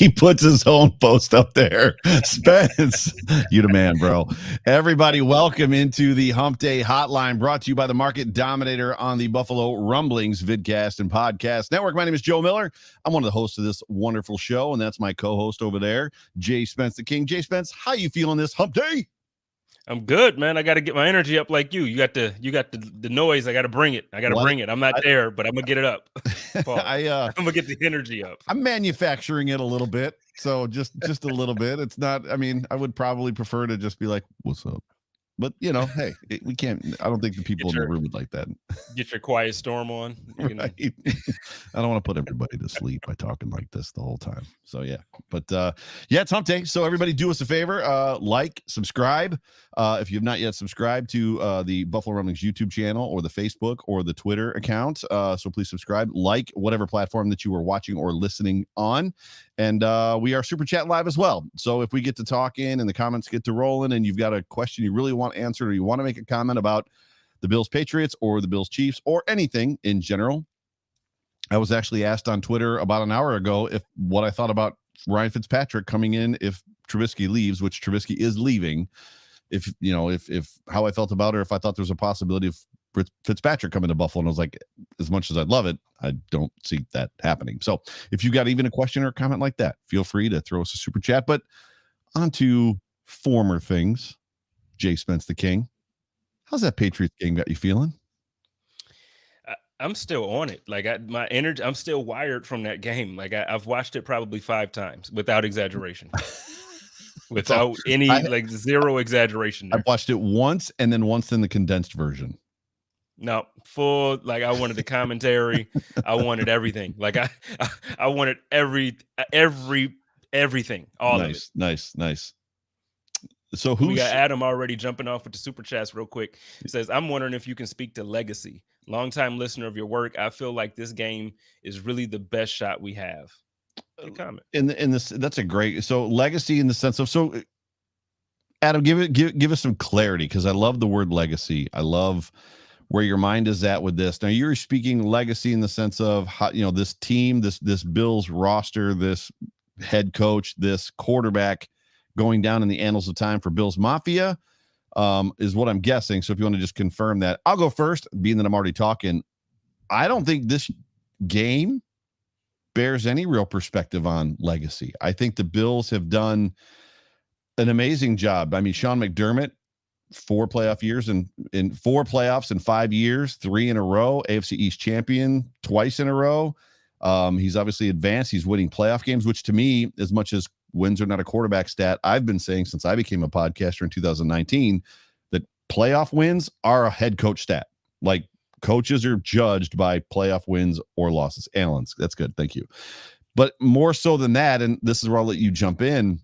He puts his own post up there. Spence, you the man, bro. Everybody, welcome into the Hump Day Hotline, brought to you by the market dominator on the Buffalo Rumblings vidcast and podcast network. My name is Joe Miller. I'm one of the hosts of this wonderful show, and that's my co-host over there, JSpencetheKing. J Spence, how you feeling this Hump Day? I'm good, man. I got to get my energy up like you. You got the noise. I got to bring it. Bring it. I'm not there, but I'm gonna get it up. I'm gonna get the energy up. I'm manufacturing it a little bit, so just a little bit. It's not. I mean, I would probably prefer to just be like, "What's up?" But hey, we can't. I don't think the people in the room would like that. Get your quiet storm on. Right. I don't want to put everybody to sleep by talking like this the whole time. So yeah, but it's Hump Day. So everybody, do us a favor, like, subscribe. If you have not yet subscribed to the Buffalo Rumblings YouTube channel or the Facebook or the Twitter account, so please subscribe, like whatever platform that you are watching or listening on. And we are Super Chat live as well. So if we get to talking and the comments get to rolling and you've got a question you really want answered or you want to make a comment about the Bills Patriots or the Bills Chiefs or anything in general, I was actually asked on Twitter about an hour ago what I thought about Ryan Fitzpatrick coming in if Trubisky leaves, which Trubisky is leaving. If how I felt about it, or if I thought there was a possibility of Fitzpatrick coming to Buffalo, and I was like, as much as I'd love it, I don't see that happening. So if you got even a question or a comment like that, feel free to throw us a super chat. But on to former things. J Spence the King, how's that Patriots game got you feeling? I'm still on it. Like my energy, I'm still wired from that game. Like I've watched it probably 5 times without exaggeration. Without zero exaggeration there. I've watched it once and then once in the condensed version. No, full, like I wanted the commentary. I wanted everything. Like I wanted everything. All of it. Nice. So we got Adam already jumping off with the super chats real quick. He says, I'm wondering if you can speak to legacy. Longtime listener of your work. I feel like this game is really the best shot we have. Good comment. In this, that's a great. So legacy in the sense of, Adam, give us some clarity, because I love the word legacy. I love where your mind is at with this. Now you're speaking legacy in the sense of how, this team, this Bills roster, this head coach, this quarterback going down in the annals of time for Bills Mafia, is what I'm guessing. So if you want to just confirm that, I'll go first, being that I'm already talking. I don't think this game bears any real perspective on legacy. I think the Bills have done an amazing job. I mean, Sean McDermott, 4 playoff years and in 4 playoffs in 5 years, 3 in a row, AFC East champion twice in a row. He's obviously advanced. He's winning playoff games, which to me, as much as wins are not a quarterback stat, I've been saying since I became a podcaster in 2019 that playoff wins are a head coach stat. Like, coaches are judged by playoff wins or losses. Allen's, that's good. Thank you. But more so than that, and this is where I'll let you jump in,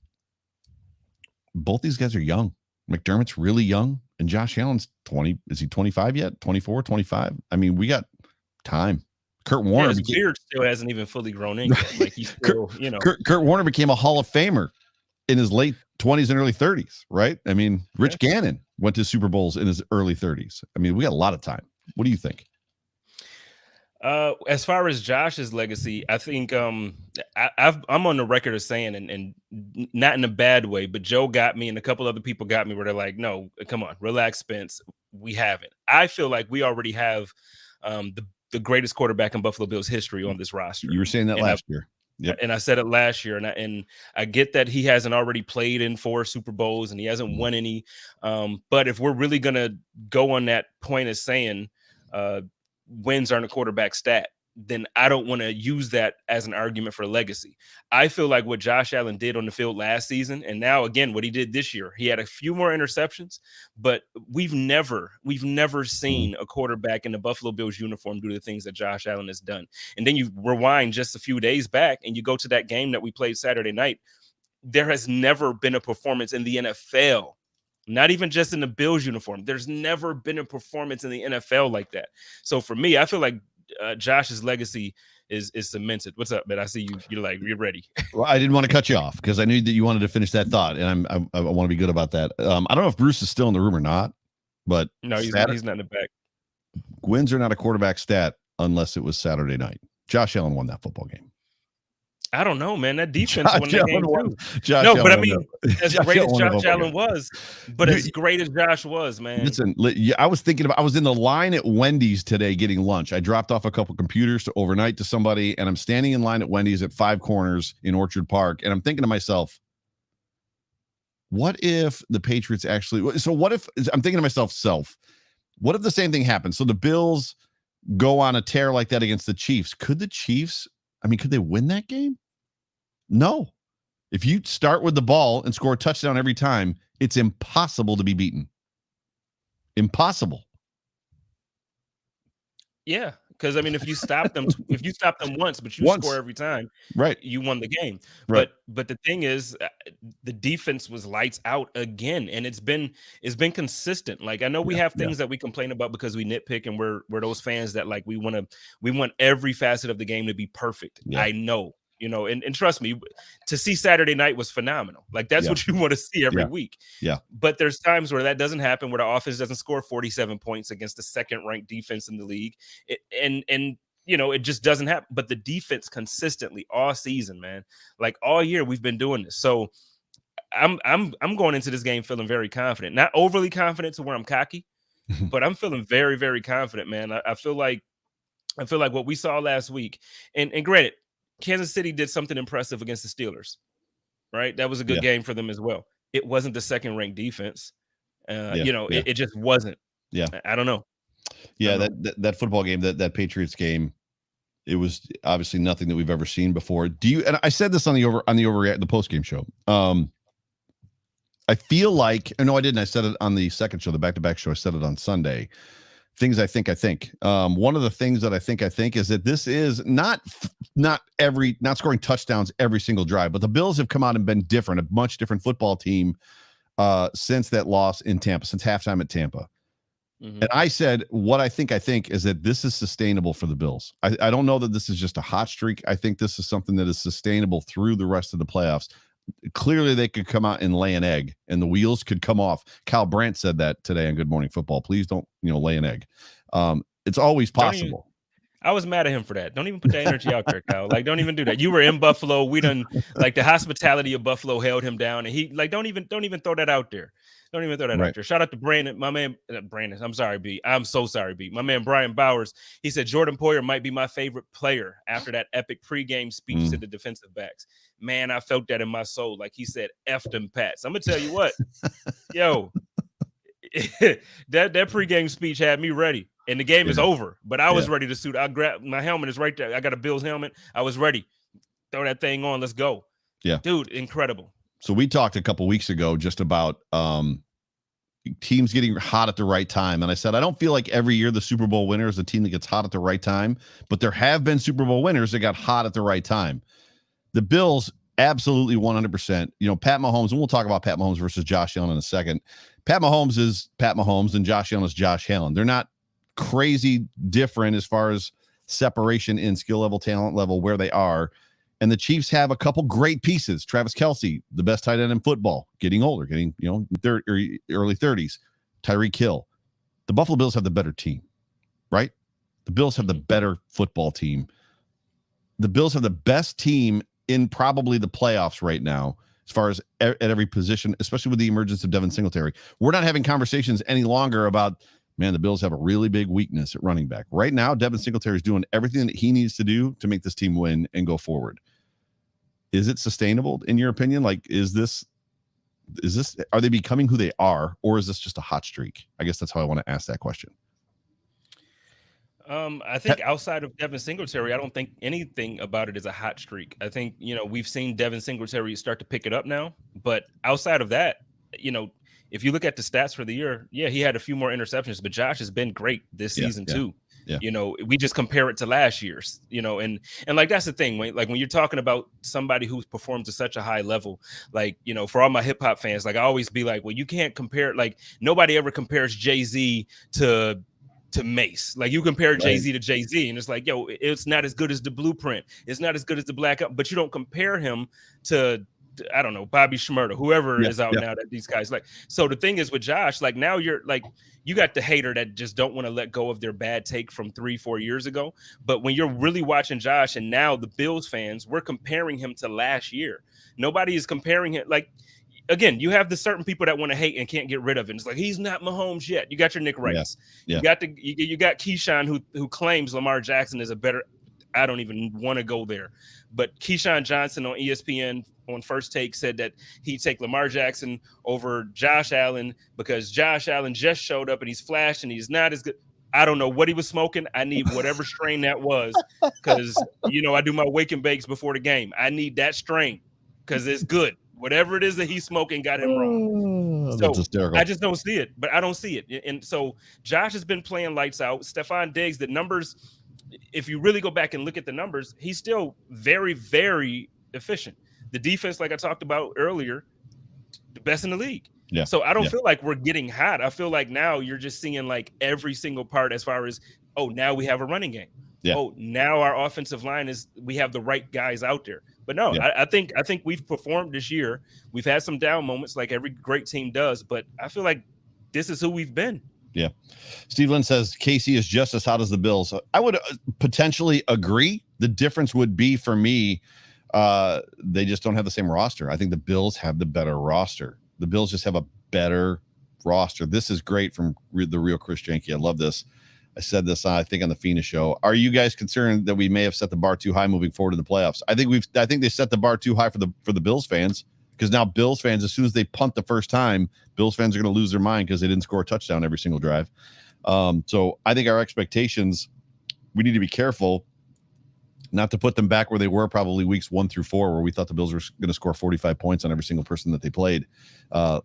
both these guys are young. McDermott's really young, and Josh Allen's 20. Is he 25 yet? 24, 25? I mean, we got time. Kurt Warner, his beard still hasn't even fully grown in yet. Like, he's still, Kurt Warner became a Hall of Famer in his late 20s and early 30s, right? I mean, Rich Gannon went to Super Bowls in his early 30s. I mean, we got a lot of time. What do you think? As far as Josh's legacy, I think I'm on the record of saying, and not in a bad way, but Joe got me and a couple other people got me where they're like, no, come on, relax, Spence. We haven't. I feel like we already have the greatest quarterback in Buffalo Bills history on this roster. You were saying that last year. Yep. And I said it last year, and I get that he hasn't already played in 4 Super Bowls and he hasn't won any. But if we're really going to go on that point of saying wins aren't a quarterback stat, then I don't want to use that as an argument for legacy. I feel like what Josh Allen did on the field last season, and now again what he did this year, he had a few more interceptions, but we've never seen a quarterback in the Buffalo Bills uniform do the things that Josh Allen has done. And then you rewind just a few days back and you go to that game that we played Saturday night. There has never been a performance in the NFL, not even just in the Bills uniform. There's never been a performance in the NFL like that. So for me, I feel like Josh's legacy is cemented. What's up, man? I see you're ready. Well, I didn't want to cut you off because I knew that you wanted to finish that thought, and I want to be good about that. I don't know if Bruce is still in the room or not, but no, he's not in the back. Wins are not a quarterback stat unless it was Saturday night. Josh Allen won that football game. I don't know, man. That defense Josh won that game Allen too. Josh No, but I Allen mean, as Josh great as Allen won a Josh football Allen game. was, but as great as Josh was, man. Listen, I was thinking about. I was in the line at Wendy's today getting lunch. I dropped off a couple computers to overnight to somebody, and I'm standing in line at Wendy's at Five Corners in Orchard Park, and I'm thinking to myself, what if the Patriots actually? So what if I'm thinking to myself, what if the same thing happens? So the Bills go on a tear like that against the Chiefs. Could the Chiefs? I mean, could they win that game? No. If you start with the ball and score a touchdown every time, it's impossible to be beaten. Impossible. Yeah, because I mean, if you stop them once, but you score every time, right, you won the game. Right. But the thing is, the defense was lights out again, and it's been consistent. Like, I know we have things that we complain about because we nitpick, and we're those fans that like we want every facet of the game to be perfect. Yeah. I know. And trust me, to see Saturday night was phenomenal. Like, that's what you want to see every week. Yeah. But there's times where that doesn't happen, where the offense doesn't score 47 points against the second-ranked defense in the league. It just doesn't happen. But the defense consistently all season, man, like all year, we've been doing this. So I'm going into this game feeling very confident, not overly confident to where I'm cocky, but I'm feeling very, very confident, man. I feel like what we saw last week, and granted, Kansas City did something impressive against the Steelers, right? That was a good game for them as well. It wasn't the second-ranked defense. It just wasn't. Yeah. I don't know. Yeah, that football game, that Patriots game, it was obviously nothing that we've ever seen before. And I said this on the post-game show. I feel like, no, I didn't. I said it on the second show, the back-to-back show. I said it on Sunday. Things I think. One of the things that I think is that this is not scoring touchdowns every single drive, but the Bills have come out and been different, a much different football team since that loss in Tampa, since halftime at Tampa. Mm-hmm. And I said, what I think is that this is sustainable for the Bills. I don't know that this is just a hot streak. I think this is something that is sustainable through the rest of the playoffs. Clearly, they could come out and lay an egg, and the wheels could come off. Kyle Brandt said that today on Good Morning Football. Please don't, lay an egg. It's always possible. I was mad at him for that. Don't even put that energy out there, Kyle. Like, don't even do that. You were in Buffalo. We done, like, the hospitality of Buffalo held him down, and he, like, don't even throw that out there. Don't even throw that out there. Shout out to Brandon, my man, Brandon. I'm sorry, B. I'm so sorry, B. My man, Brian Bowers. He said Jordan Poyer might be my favorite player after that epic pregame speech to the defensive backs. Man, I felt that in my soul. Like, he said, F them Pats. I'm going to tell you what, yo, that pregame speech had me ready. And the game is over, but I was ready to suit. I grabbed my helmet is right there. I got a Bills helmet. I was ready. Throw that thing on. Let's go. Yeah. Dude, incredible. So we talked a couple weeks ago just about teams getting hot at the right time. And I said, I don't feel like every year the Super Bowl winner is a team that gets hot at the right time, but there have been Super Bowl winners that got hot at the right time. The Bills, absolutely 100%. Pat Mahomes, and we'll talk about Pat Mahomes versus Josh Allen in a second. Pat Mahomes is Pat Mahomes and Josh Allen is Josh Allen. They're not crazy different as far as separation in skill level, talent level, where they are. And the Chiefs have a couple great pieces. Travis Kelce, the best tight end in football, getting older, early 30s. Tyreek Hill. The Buffalo Bills have the better team, right? The Bills have the better football team. The Bills have the best team in probably the playoffs right now, as far as at every position, especially with the emergence of Devin Singletary. We're not having conversations any longer about, man, the Bills have a really big weakness at running back. Right now, Devin Singletary is doing everything that he needs to do to make this team win and go forward. Is it sustainable in your opinion? Like, are they becoming who they are, or is this just a hot streak? I guess that's how I want to ask that question. I think outside of Devin Singletary, I don't think anything about it is a hot streak. I think, we've seen Devin Singletary start to pick it up now, but outside of that, if you look at the stats for the year, he had a few more interceptions, but Josh has been great this season too. Yeah. We just compare it to last year's, and like, that's the thing, like when you're talking about somebody who's performed to such a high level, like, for all my hip hop fans, like, I always be like, well, you can't compare, like, nobody ever compares Jay-Z to Mace. Like, you compare Jay-Z to Jay-Z, and it's like, yo, it's not as good as the Blueprint. It's not as good as the Black, but you don't compare him to I don't know, Bobby Schmurda, whoever is out yeah. now that these guys like. So the thing is with Josh, like now you're like, you got the hater that just don't want to let go of their bad take from 3-4 years ago. But when you're really watching Josh, and now the Bills fans, we're comparing him to last year. Nobody is comparing him. Like, again, you have the certain people that want to hate and can't get rid of it. It's like, he's not Mahomes yet. You got your Nick Wrights. Yeah. You got Keyshawn who claims Lamar Jackson is a better. I don't even want to go there. But Keyshawn Johnson on ESPN on First Take said that he'd take Lamar Jackson over Josh Allen because Josh Allen just showed up and he's flashed and he's not as good. I don't know what he was smoking. I need whatever strain that was because, I do my wake and bakes before the game. I need that strain because it's good. Whatever it is that he's smoking got him wrong. Oh, so that's hysterical. I just don't see it, but I don't see it. And so Josh has been playing lights out. Stephon Diggs, the numbers, if you really go back and look at the numbers, he's still very, very efficient. The defense, like I talked about earlier, the best in the league. Yeah. So I don't feel like we're getting hot. I feel like now you're just seeing like every single part as far as, oh, now we have a running game. Yeah. Oh, now our offensive line we have the right guys out there. But no, I think we've performed this year. We've had some down moments like every great team does, but I feel like this is who we've been. Yeah. Steve Lynn says KC is just as hot as the Bills. I would potentially agree. The difference would be for me, they just don't have the same roster. I think the Bills have the better roster. The Bills just have a better roster. This is great from the real Chris Janke. I love this. I said this, I think, on the Fina show. Are you guys concerned that we may have set the bar too high moving forward in the playoffs? I think they set the bar too high for the Bills fans, because now Bills fans, as soon as they punt the first time, Bills fans are going to lose their mind because they didn't score a touchdown every single drive. So I think our expectations, we need to be careful not to put them back where they were probably weeks 1 through 4, where we thought the Bills were going to score 45 points on every single person that they played.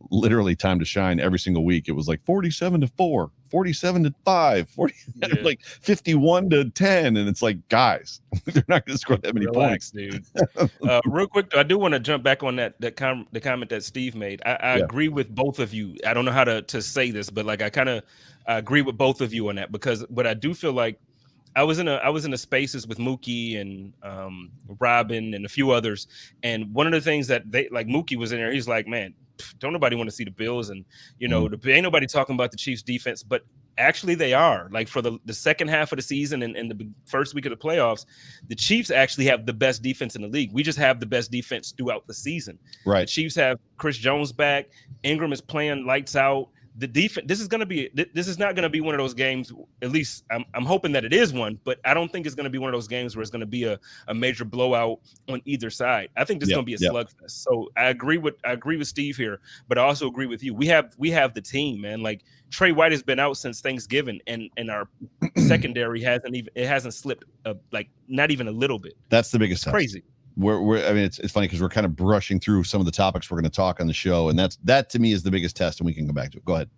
Literally time to shine every single week. It was like 47-4, 47-5, like 51-10. And it's like, guys, they're not going to score that many points, dude. Real quick, though, I do want to jump back on the comment that Steve made. I agree with both of you. I don't know how to say this, but like, I kind of agree with both of you on that, because what I do feel like, I was in a spaces with Mookie and Robin and a few others, and one of the things that they like, Mookie was in there. He's like, man, don't nobody want to see the Bills, and ain't nobody talking about the Chiefs defense, but actually they are. Like, for the second half of the season and the first week of the playoffs, the Chiefs actually have the best defense in the league. We just have the best defense throughout the season. Right. The Chiefs have Chris Jones back. Ingram is playing lights out. The defense. This is not going to be one of those games. At least I'm hoping that it is one, but I don't think it's going to be one of those games where it's going to be a major blowout on either side. I think this is going to be a slugfest. So I agree with Steve here, but I also agree with you. We have the team, man. Like, Trey White has been out since Thanksgiving, and our secondary hasn't slipped like not even a little bit. That's the biggest test. Crazy. It's funny because we're kind of brushing through some of the topics we're going to talk on the show, and that to me is the biggest test, and we can come back to it. Go ahead.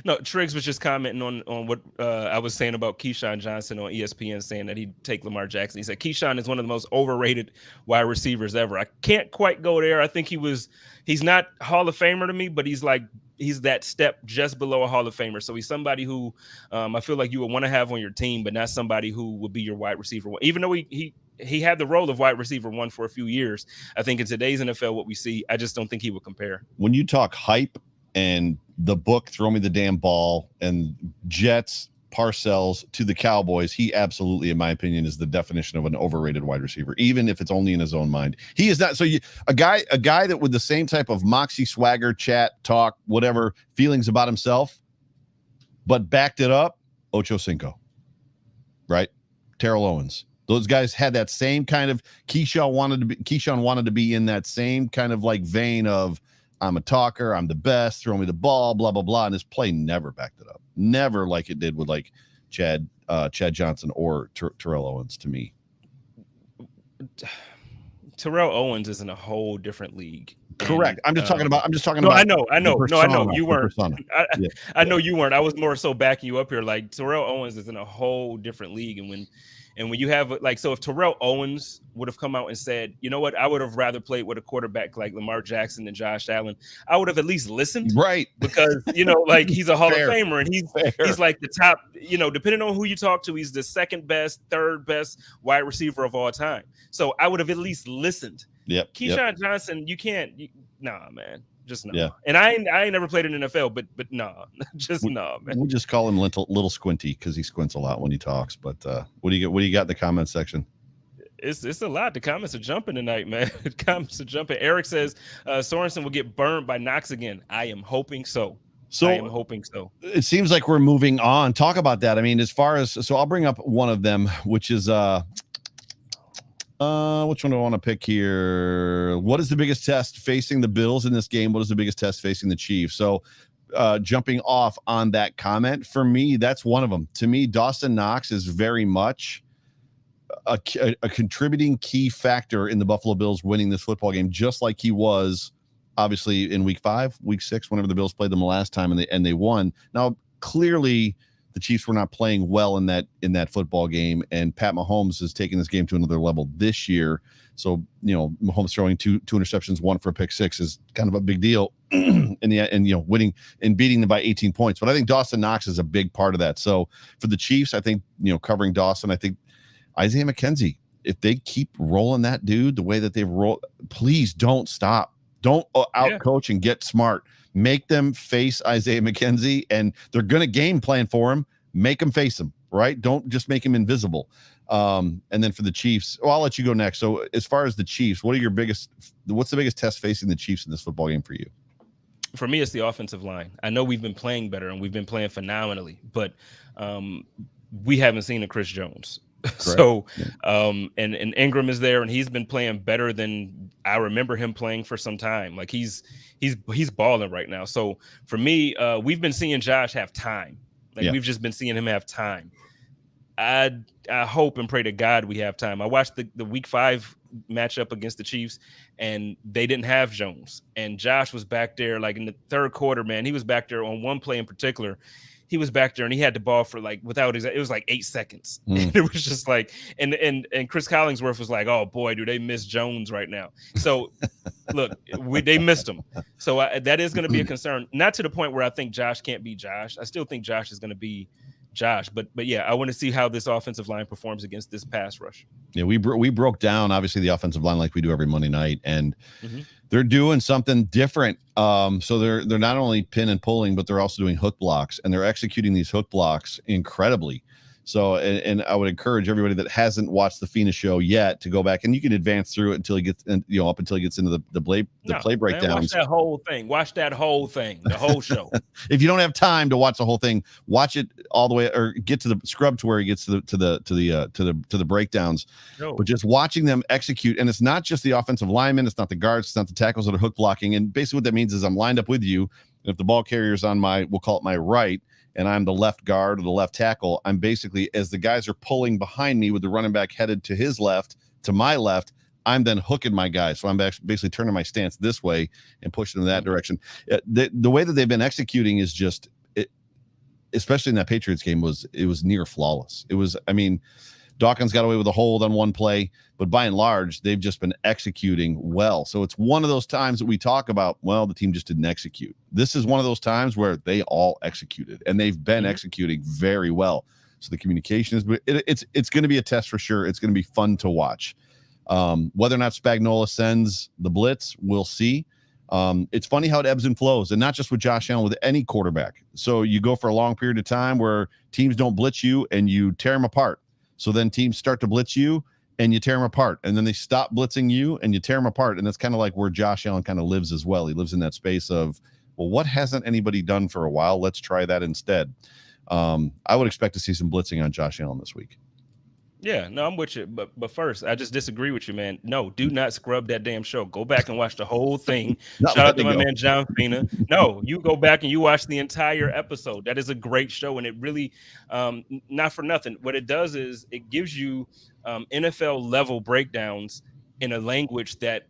No, Triggs was just commenting on what I was saying about Keyshawn Johnson on ESPN, saying that he'd take Lamar Jackson. He said Keyshawn is one of the most overrated wide receivers ever. I can't quite go there. I think he's not Hall of Famer to me, but he's that step just below a Hall of Famer. So he's somebody who I feel like you would want to have on your team, but not somebody who would be your wide receiver one. Even though he had the role of wide receiver one for a few years, I think in today's NFL, what we see, I just don't think he would compare. When you talk hype and the book, Throw Me the Damn Ball, and Jets, Parcells to the Cowboys, he absolutely, in my opinion, is the definition of an overrated wide receiver, even if it's only in his own mind. He is not. So a guy that with the same type of moxie, swagger, chat, talk, whatever feelings about himself, but backed it up, Ocho Cinco, right? Terrell Owens. Those guys had that same kind of Keyshawn wanted to be in that same kind of like vein of, I'm a talker, I'm the best, throw me the ball, blah, blah, blah. And his play never backed it up. Never like it did with like Chad Johnson or Terrell Owens to me. Terrell Owens is in a whole different league. Correct. I'm just talking about. No, I know. You weren't. I know you weren't. I was more so backing you up here. Like, Terrell Owens is in a whole different league, and And when you have so if Terrell Owens would have come out and said, you know what, I would have rather played with a quarterback like Lamar Jackson than Josh Allen, I would have at least listened. Right. Because, like he's a Hall Fair. of Famer, and he's like the top, depending on who you talk to, he's the second best, third best wide receiver of all time. So I would have at least listened. Yep. Keyshawn Johnson, you can't, nah, man. Just no. Yeah. And I ain't never played in the NFL, but nah. Just no, man. We'll just call him little squinty because he squints a lot when he talks. But what do you got in the comment section? It's a lot. The comments are jumping tonight, man. The comments are jumping. Eric says Sorensen will get burned by Knox again. I am hoping so. I am hoping so. It seems like we're moving on. Talk about that. I mean, as far as I'll bring up one of them, which is which one do I want to pick here? What is the biggest test facing the Bills in this game? What is the biggest test facing the Chiefs? So jumping off on that comment, for me, that's one of them. To me, Dawson Knox is very much a contributing key factor in the Buffalo Bills winning this football game, just like he was obviously in week 5, week 6, whenever the Bills played them the last time and they won. Now, clearly the Chiefs were not playing well in that football game, and Pat Mahomes is taking this game to another level this year. So, Mahomes throwing two interceptions, one for a pick 6 is kind of a big deal winning and beating them by 18 points. But I think Dawson Knox is a big part of that. So for the Chiefs, I think, covering Dawson, I think Isaiah McKenzie, if they keep rolling that dude the way that they've rolled, please don't stop. Don't out-coach and get smart. Make them face Isaiah McKenzie, and they're going to game plan for him. Make them face him, right? Don't just make him invisible. And then for the Chiefs, I'll let you go next. So as far as the Chiefs, what's the biggest test facing the Chiefs in this football game for you? For me, it's the offensive line. I know we've been playing better and we've been playing phenomenally, but we haven't seen a Chris Jones. So, and Ingram is there, and he's been playing better than I remember him playing for some time. Like he's balling right now. So for me, we've been seeing Josh have time. We've just been seeing him have time. I hope and pray to God we have time. I watched the week 5 matchup against the Chiefs, and they didn't have Jones, and Josh was back there like in the third quarter, man. He was back there on one play in particular. He was back there and he had the ball for it was like 8 seconds. And it was just like, and Chris Collingsworth was like, oh boy, do they miss Jones right now? So look, they missed him. So that is going to be a concern. Not to the point where I think Josh can't be Josh. I still think Josh is going to be Josh, but yeah, I want to see how this offensive line performs against this pass rush. Yeah, we broke down obviously the offensive line like we do every Monday night, and they're doing something different. So they're not only pin and pulling, but they're also doing hook blocks, and they're executing these hook blocks incredibly. So, and I would encourage everybody that hasn't watched the Fina show yet to go back, and you can advance through it until he gets, up until he gets into the play breakdowns. Watch that whole thing. Watch that whole thing. The whole show. If you don't have time to watch the whole thing, watch it all the way, or get to the scrub to where he gets to the breakdowns. No. But just watching them execute, and it's not just the offensive linemen, it's not the guards, it's not the tackles that are hook blocking. And basically, what that means is I'm lined up with you. And if the ball carrier's on we'll call it my right, and I'm the left guard or the left tackle, I'm basically, as the guys are pulling behind me with the running back headed to his left, to my left, I'm then hooking my guys. So I'm basically turning my stance this way and pushing in that direction. The way that they've been executing is just, especially in that Patriots game, it was near flawless. Dawkins got away with a hold on one play, but by and large, they've just been executing well. So it's one of those times that we talk about, well, the team just didn't execute. This is one of those times where they all executed, and they've been executing very well. So the communication it's going to be a test for sure. It's going to be fun to watch. Whether or not Spagnuolo sends the blitz, we'll see. It's funny how it ebbs and flows, and not just with Josh Allen, with any quarterback. So you go for a long period of time where teams don't blitz you and you tear them apart. So then teams start to blitz you and you tear them apart. And then they stop blitzing you and you tear them apart. And that's kind of like where Josh Allen kind of lives as well. He lives in that space of, well, what hasn't anybody done for a while? Let's try that instead. I would expect to see some blitzing on Josh Allen this week. Yeah, no, I'm with you. But first, I just disagree with you, man. No, do not scrub that damn show. Go back and watch the whole thing. Shout out to my man, John Fina. No, you go back and you watch the entire episode. That is a great show. And it really, not for nothing, what it does is it gives you NFL level breakdowns in a language that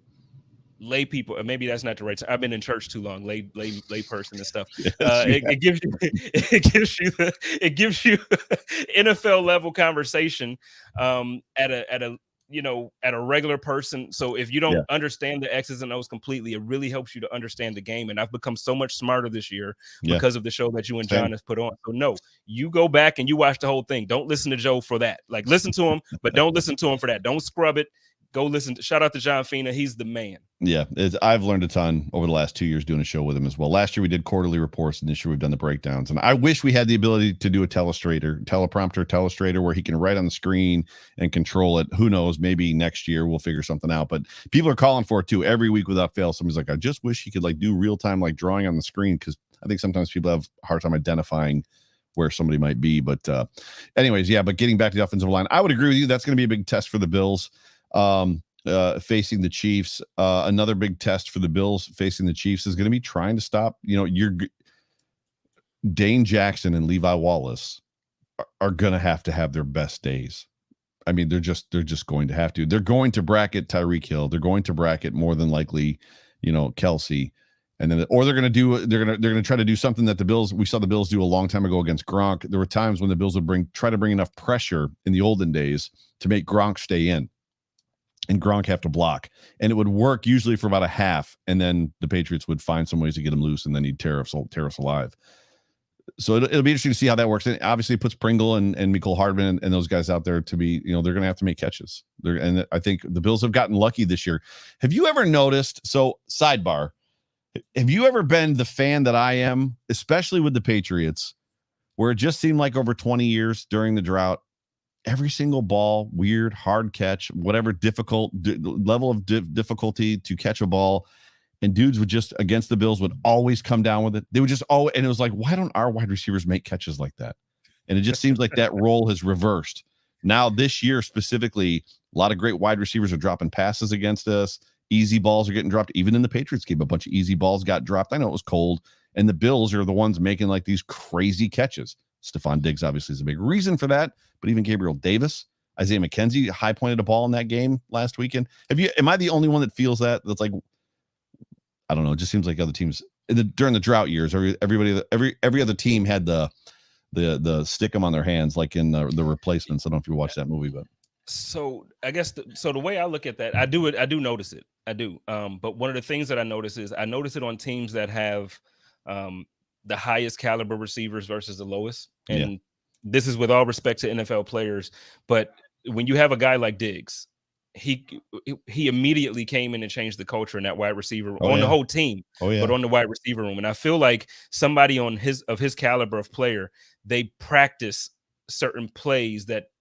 lay people, or maybe that's not the right term. I've been in church too long, lay person and stuff. Yes, It gives you it gives you NFL level conversation at a at a regular person. So if you don't understand the X's and O's completely, it really helps you to understand the game. And I've become so much smarter this year because of the show that you and John has put on. So no, you go back and you watch the whole thing. Don't listen to Joe for that. Like, listen to him, but don't listen to him for that. Don't scrub it. Go listen to, shout out to John Fina. He's the man. Yeah, I've learned a ton over the last 2 years doing a show with him as well. Last year we did quarterly reports, and this year we've done the breakdowns. And I wish we had the ability to do a telestrator where he can write on the screen and control it. Who knows? Maybe next year we'll figure something out. But people are calling for it too. Every week without fail, somebody's like, I just wish he could like do real time like drawing on the screen, because I think sometimes people have a hard time identifying where somebody might be. But anyways, yeah. But getting back to the offensive line, I would agree with you. That's going to be a big test for the Bills. Facing the Chiefs. Another big test for the Bills facing the Chiefs is going to be trying to stop, your Dane Jackson and Levi Wallace are going to have their best days. I mean, they're just going to have to. They're going to bracket Tyreek Hill. They're going to bracket more than likely, Kelsey. And then, or they're going to try to do something that we saw the Bills do a long time ago against Gronk. There were times when the Bills would try to bring enough pressure in the olden days to make Gronk stay in and Gronk have to block, and it would work usually for about a half. And then the Patriots would find some ways to get him loose, and then he'd tear us alive. So it'll be interesting to see how that works. And obviously it puts Pringle and Mecole Hardman and those guys out there to be, they're going to have to make catches. And I think the Bills have gotten lucky this year. Have you ever noticed? So sidebar, have you ever been the fan that I am, especially with the Patriots, where it just seemed like over 20 years during the drought, every single ball, weird, hard catch, whatever level of difficulty to catch a ball, and dudes would just, against the Bills, would always come down with it. They would just always, and it was like, why don't our wide receivers make catches like that? And it just seems like that role has reversed. Now this year specifically, a lot of great wide receivers are dropping passes against us. Easy balls are getting dropped. Even in the Patriots game, a bunch of easy balls got dropped. I know it was cold, and the Bills are the ones making like these crazy catches. Stephon Diggs obviously is a big reason for that, but even Gabriel Davis, Isaiah McKenzie high pointed a ball in that game last weekend. Am I the only one that feels that? That's like, I don't know. It just seems like other teams during the drought years, every other team had the stick 'em on their hands, like in the Replacements. I don't know if you watched that movie, but so I guess the way I look at that, I do notice it. I do. But one of the things that I notice is I notice it on teams that have the highest caliber receivers versus the lowest. And this is with all respect to NFL players, but when you have a guy like Diggs, he immediately came in and changed the culture in that wide receiver the whole team, but on the wide receiver room. And I feel like somebody of his caliber of player, they practice certain plays that,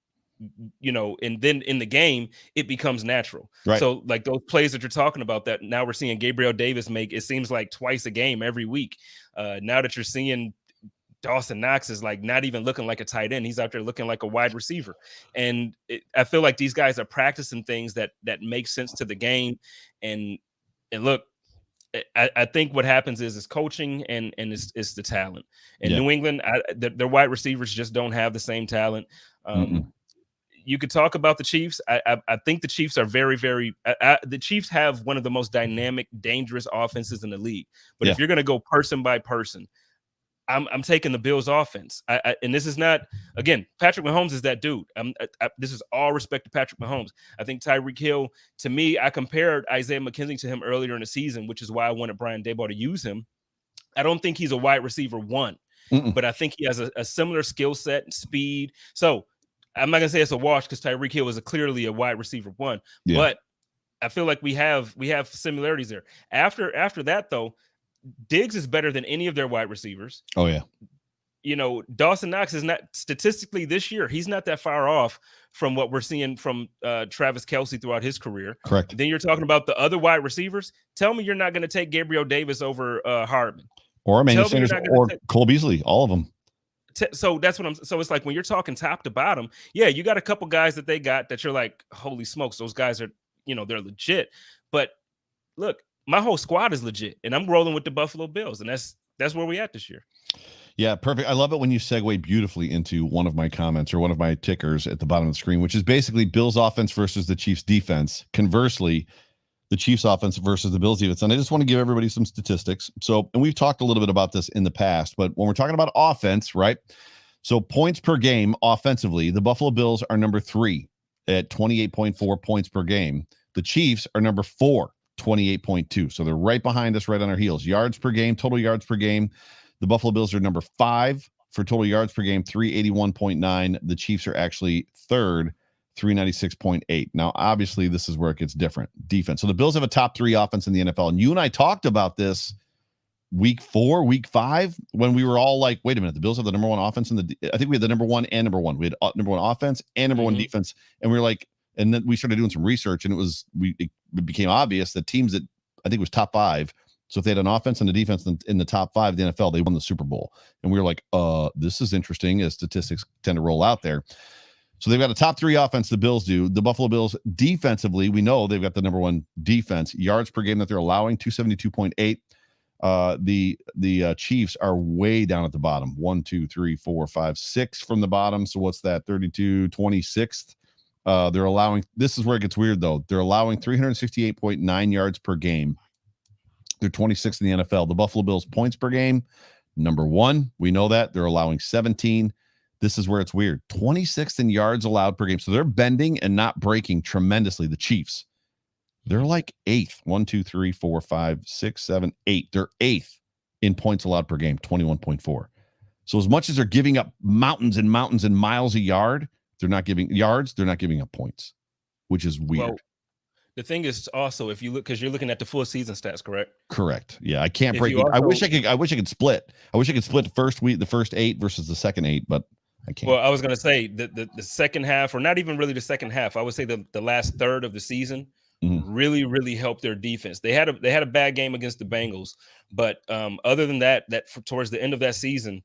and then in the game, it becomes natural. Right. So like those plays that you're talking about that now we're seeing Gabriel Davis make, it seems like twice a game every week. Now that you're seeing Dawson Knox is like not even looking like a tight end. He's out there looking like a wide receiver. And I feel like these guys are practicing things that make sense to the game. And look, I think what happens is coaching and it's the talent. In New England, their wide receivers just don't have the same talent. You could talk about the Chiefs. I think the Chiefs are very, very the Chiefs have one of the most dynamic, dangerous offenses in the league. But if you're going to go person by person, I'm taking the Bills offense. And this is not, again, Patrick Mahomes is that dude. This is all respect to Patrick Mahomes. I think Tyreek Hill, to me, I compared Isaiah McKenzie to him earlier in the season, which is why I wanted Brian Daboll to use him. I don't think he's a wide receiver one, but I think he has a similar skill set and speed. So I'm not going to say it's a wash because Tyreek Hill is clearly a wide receiver one, but I feel like we have similarities there. After that, though, Diggs is better than any of their wide receivers. Oh, yeah. Dawson Knox is not statistically this year. He's not that far off from what we're seeing from Travis Kelce throughout his career. Correct. Then you're talking about the other wide receivers. Tell me you're not going to take Gabriel Davis over Hardman. Or Emmanuel Sanders or Cole Beasley, all of them. So that's what so it's like when you're talking top to bottom, you got a couple guys that they got that you're like, holy smokes, those guys are, they're legit. But look, my whole squad is legit, and I'm rolling with the Buffalo Bills, and that's where we at this year. Yeah, perfect. I love it when you segue beautifully into one of my comments or one of my tickers at the bottom of the screen, which is basically Bills offense versus the Chiefs defense. Conversely, the Chiefs offense versus the Bills defense. And I just want to give everybody some statistics. So, and we've talked a little bit about this in the past, but when we're talking about offense, right? So points per game offensively, the Buffalo Bills are number 3 at 28.4 points per game. The Chiefs are number 4, 28.2. So they're right behind us, right on our heels. Yards per game, total yards per game. The Buffalo Bills are number 5 for total yards per game, 381.9. The Chiefs are actually third, 396.8. Now, obviously, this is where it gets different. Defense. So the Bills have a top 3 offense in the NFL. And you and I talked about this week 4, week 5, when we were all like, wait a minute, the Bills have the number 1 offense I think we had the number 1 and number 1. We had number 1 offense and number 1 defense. And we were like, and then we started doing some research, and it became obvious that teams that I think was top 5. So if they had an offense and a defense in the top 5 of the NFL, they won the Super Bowl. And we were like, this is interesting, as statistics tend to roll out there. So they've got a top 3 offense, the Bills do. The Buffalo Bills defensively, we know they've got the number 1 defense. Yards per game that they're allowing, 272.8. The Chiefs are way down at the bottom. 1, 2, 3, 4, 5, 6 from the bottom. So what's that? 32, 26th. They're allowing, this is where it gets weird though. They're allowing 368.9 yards per game. They're 26th in the NFL. The Buffalo Bills points per game, number 1. We know that. They're allowing 17. This is where it's weird. 26th in yards allowed per game. So they're bending and not breaking tremendously. The Chiefs, they're like 8th. 1, 2, 3, 4, 5, 6, 7, 8. They're 8th in points allowed per game, 21.4. So as much as they're giving up mountains and mountains and miles a yard, they're not giving yards. They're not giving up points, which is weird. Well, the thing is also, if you look, because you're looking at the full season stats, correct? Correct. Yeah, I can't break it. I wish I could split. I wish I could split the first 8 versus the second 8, but I can't. Well, I was going to say the second half, or not even really the second half. I would say the last third of the season really, really helped their defense. They had a bad game against the Bengals, but other than that towards the end of that season,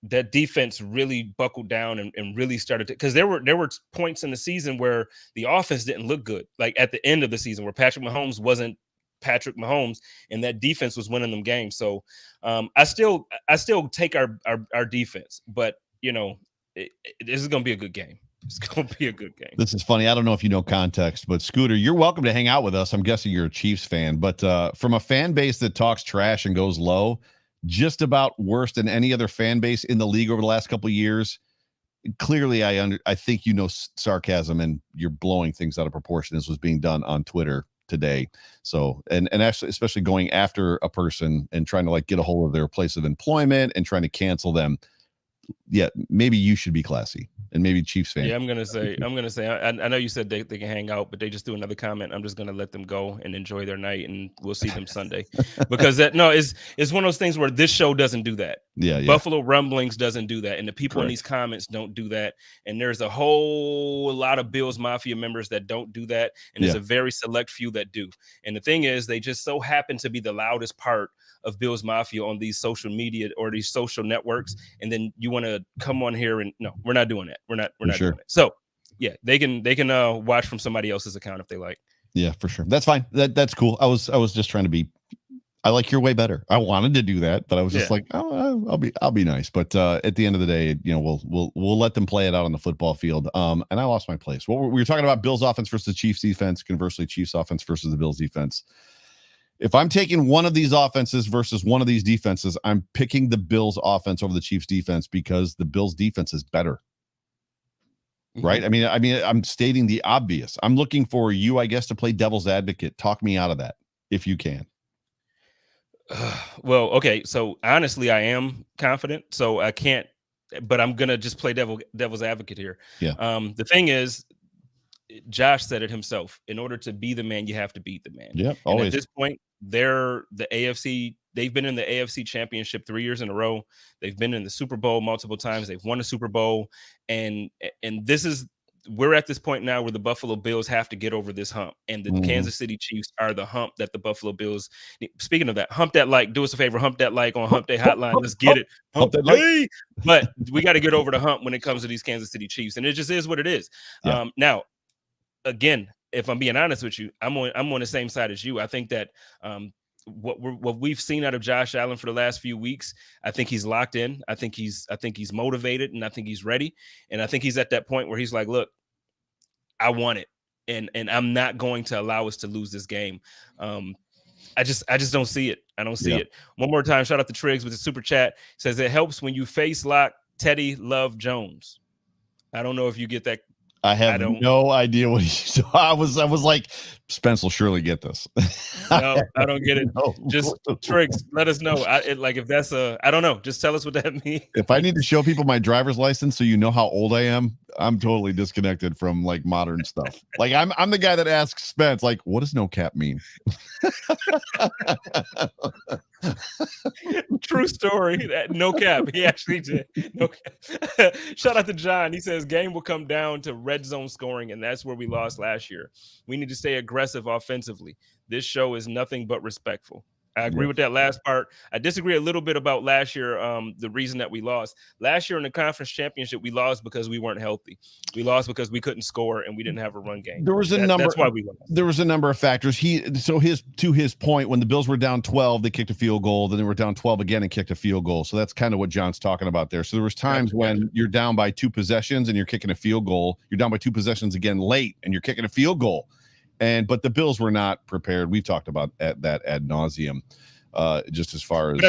that defense really buckled down and really started to, because there were points in the season where the offense didn't look good, like at the end of the season where Patrick Mahomes wasn't Patrick Mahomes and that defense was winning them games. So I still take our defense, but this is going to be a good game. It's going to be a good game. This is funny. I don't know if you know context, but Scooter, you're welcome to hang out with us. I'm guessing you're a Chiefs fan, but from a fan base that talks trash and goes low, just about worse than any other fan base in the league over the last couple of years. Clearly, I think sarcasm, and you're blowing things out of proportion. This was being done on Twitter today. So, and actually, especially going after a person and trying to like get a hold of their place of employment and trying to cancel them. Yeah, maybe you should be classy, and maybe Chiefs fan. Yeah, I'm gonna say. I know you said they can hang out, but they just do another comment. I'm just gonna let them go and enjoy their night, and we'll see them Sunday. Because it's one of those things where this show doesn't do that. Yeah. Buffalo Rumblings doesn't do that, and the people in these comments don't do that. And there's a whole lot of Bills Mafia members that don't do that, and there's a very select few that do. And the thing is, they just so happen to be the loudest part of Bills Mafia on these social media or these social networks, and then you want to come on here and no, we're not doing that. We're not doing it. So yeah, they can watch from somebody else's account if they like. Yeah, for sure. That's fine. That's cool. I was just trying to be. I like your way better. I wanted to do that, but I was just like, I'll be nice. But at the end of the day, we'll let them play it out on the football field. And I lost my place. Well, we were talking about Bills offense versus the Chiefs defense. Conversely, Chiefs offense versus the Bills defense. If I'm taking one of these offenses versus one of these defenses, I'm picking the Bills offense over the Chiefs defense because the Bills defense is better. Right? I mean, I'm stating the obvious. I'm looking for you, I guess, to play devil's advocate. Talk me out of that if you can. Well, okay. So honestly, I am confident. So I can't, but I'm gonna just play devil's advocate here. Yeah. The thing is, Josh said it himself. In order to be the man, you have to beat the man. Yeah. Always. And at this point, they're the AFC. They've been in the AFC Championship 3 years in a row. They've been in the Super Bowl multiple times. They've won a Super Bowl, and we're at this point now where the Buffalo Bills have to get over this hump, and the Kansas City Chiefs are the hump that the Buffalo Bills. Speaking of that, hump that like. Do us a favor, hump that like on Hump Day Hotline. Let's get it. Hump that like. But we got to get over the hump when it comes to these Kansas City Chiefs, and it just is what it is. Yeah. Now, again, if I'm being honest with you, I'm on the same side as you. I think that what we've seen out of Josh Allen for the last few weeks, I think he's locked in. I think he's motivated, and I think he's ready. And I think he's at that point where he's like, look, I want it. and I'm not going to allow us to lose this game. I just don't see it. I don't see it. One more time, shout out to Triggs with the super chat. Says it helps when you face lock Teddy Love Jones. I don't know if you get that. I have no idea what he. I was like, Spence will surely get this. No, I don't get it. No. Just Triggs, let us know. If that's I don't know. Just tell us what that means. If I need to show people my driver's license so you know how old I am, I'm totally disconnected from like modern stuff. Like I'm the guy that asks Spence, like, what does no cap mean? True story. No cap. He actually did. No cap. Shout out to John. He says game will come down to red zone scoring, and that's where we lost last year. We need to stay aggressive offensively. This show is nothing but respectful. I agree with that last part. I disagree a little bit about last year. The reason that we lost last year in the conference championship, we lost because we weren't healthy. We lost because we couldn't score and we didn't have a run game. There was that's why we lost. There was a number of factors. To his point, when the Bills were down 12, they kicked a field goal. Then they were down 12 again and kicked a field goal. So that's kind of what John's talking about there. So there was times when you're down by 2 possessions and you're kicking a field goal. You're down by 2 possessions again late and you're kicking a field goal. But the Bills were not prepared. We've talked about that ad nauseum. Just as far as,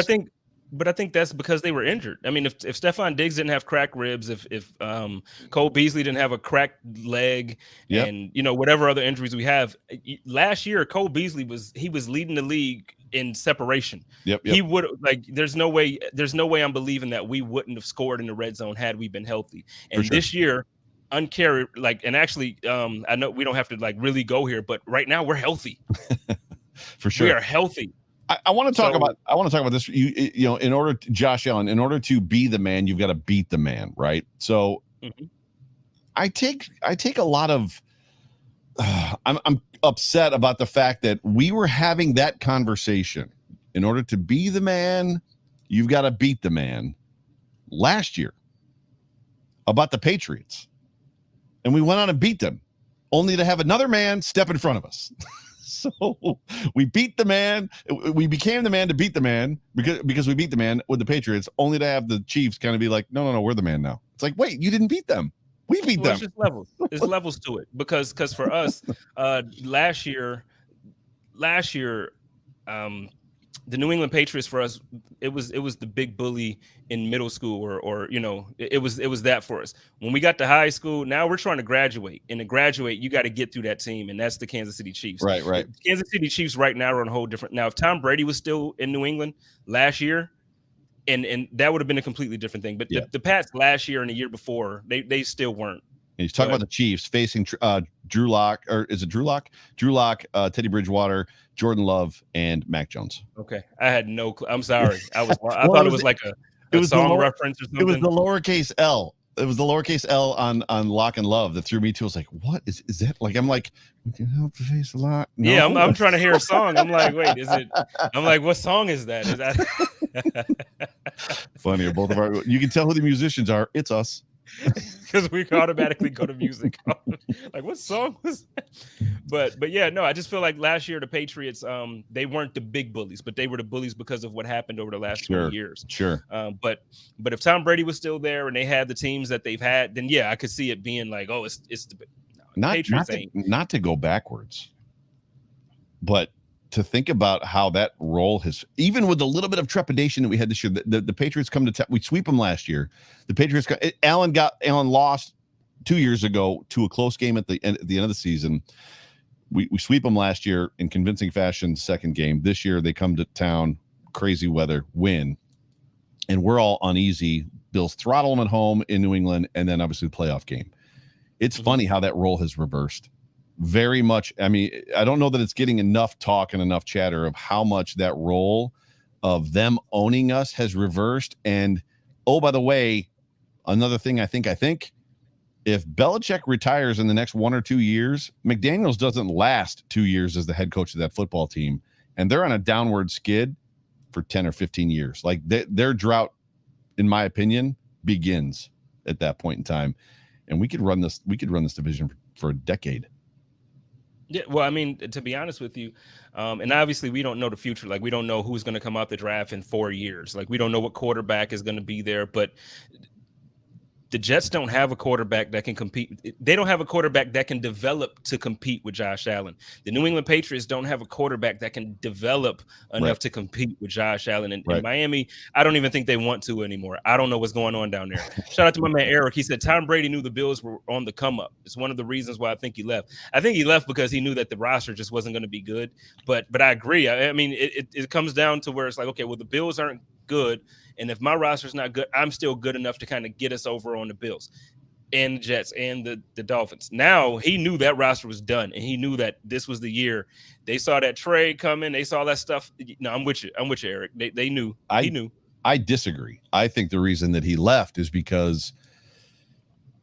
but I think that's because they were injured. I mean, if Stephon Diggs didn't have cracked ribs, if Cole Beasley didn't have a cracked leg, and whatever other injuries we have, last year Cole Beasley was leading the league in separation. Yep. He would there's no way I'm believing that we wouldn't have scored in the red zone had we been healthy. And this year, uncarried, and actually, I know we don't have to really go here, but right now we're healthy. For sure, we are healthy. I want to talk about this. You know, in order to, Josh Allen, in order to be the man, you've got to beat the man, right? So, I take a lot of. I'm upset about the fact that we were having that conversation. In order to be the man, you've got to beat the man. Last year, about the Patriots, and we went on and beat them, only to have another man step in front of us. So we beat the man. We became the man to beat the man because we beat the man with the Patriots, only to have the Chiefs kind of be like, no, we're the man now. It's like, wait, you didn't beat them. We beat them. It's just levels. There's levels to it because for us, last year, the New England Patriots for us, it was the big bully in middle school or it was that for us. When we got to high school, now we're trying to graduate, and to graduate, you got to get through that team, and that's the Kansas City Chiefs. Right. Kansas City Chiefs right now are on a whole different. Now, if Tom Brady was still in New England last year, and that would have been a completely different thing. But the Pats last year and the year before, they still weren't. And he's talking about the Chiefs facing Drew Lock, or is it Drew Lock? Drew Lock, Teddy Bridgewater, Jordan Love, and Mac Jones. Okay, I had no clue. I'm sorry. I thought it was like a song reference or something. It was the lowercase L. It was the lowercase L on Lock and Love that threw me too. I was like, what is that? Like, I'm like, we can help the face a lot. No. Yeah, I'm trying to hear a song. I'm like, wait, is it? I'm like, what song is that? Is that? Funny, both of our. You can tell who the musicians are. It's us. Because we automatically go to music. Like, what song was that? But yeah, no, I just feel like last year the Patriots, they weren't the big bullies, but they were the bullies because of what happened over the last 20 years. Sure. But if Tom Brady was still there and they had the teams that they've had, then yeah, I could see it being like, oh, it's the Patriots not to go backwards, but to think about how that role has, even with a little bit of trepidation that we had this year, the Patriots come to we sweep them last year. The Patriots Allen lost 2 years ago to a close game at the end of the season. We sweep them last year in convincing fashion. Second game this year, they come to town, crazy weather, win, and we're all uneasy. Bills throttle them at home in New England, and then obviously the playoff game. It's funny how that role has reversed. Very much. I mean, I don't know that it's getting enough talk and enough chatter of how much that role of them owning us has reversed. And oh, by the way, another thing I think if Belichick retires in the next 1 or 2 years, McDaniels doesn't last 2 years as the head coach of that football team, and they're on a downward skid for 10 or 15 years. Like their drought, in my opinion, begins at that point in time, and we could run this division for a decade. Yeah, well, I mean, to be honest with you, and obviously we don't know the future. Like, we don't know who's going to come out the draft in 4 years. Like, we don't know what quarterback is going to be there. But the Jets don't have a quarterback that can compete. They don't have a quarterback that can develop to compete with Josh Allen. The New England Patriots don't have a quarterback that can develop enough to compete with Josh Allen. And in Miami, I don't even think they want to anymore. I don't know what's going on down there. Shout out to my man Eric. He said Tom Brady knew the Bills were on the come up. It's one of the reasons why I think he left. I think he left because he knew that the roster just wasn't going to be good. But I agree. I mean, it comes down to where it's like, okay, well, the Bills aren't good. And if my roster's not good, I'm still good enough to kind of get us over on the Bills and the Jets and the Dolphins. Now he knew that roster was done, and he knew that this was the year. They saw that trade coming. They saw that stuff. No, I'm with you, Eric. They knew. He knew. I disagree. I think the reason that he left is because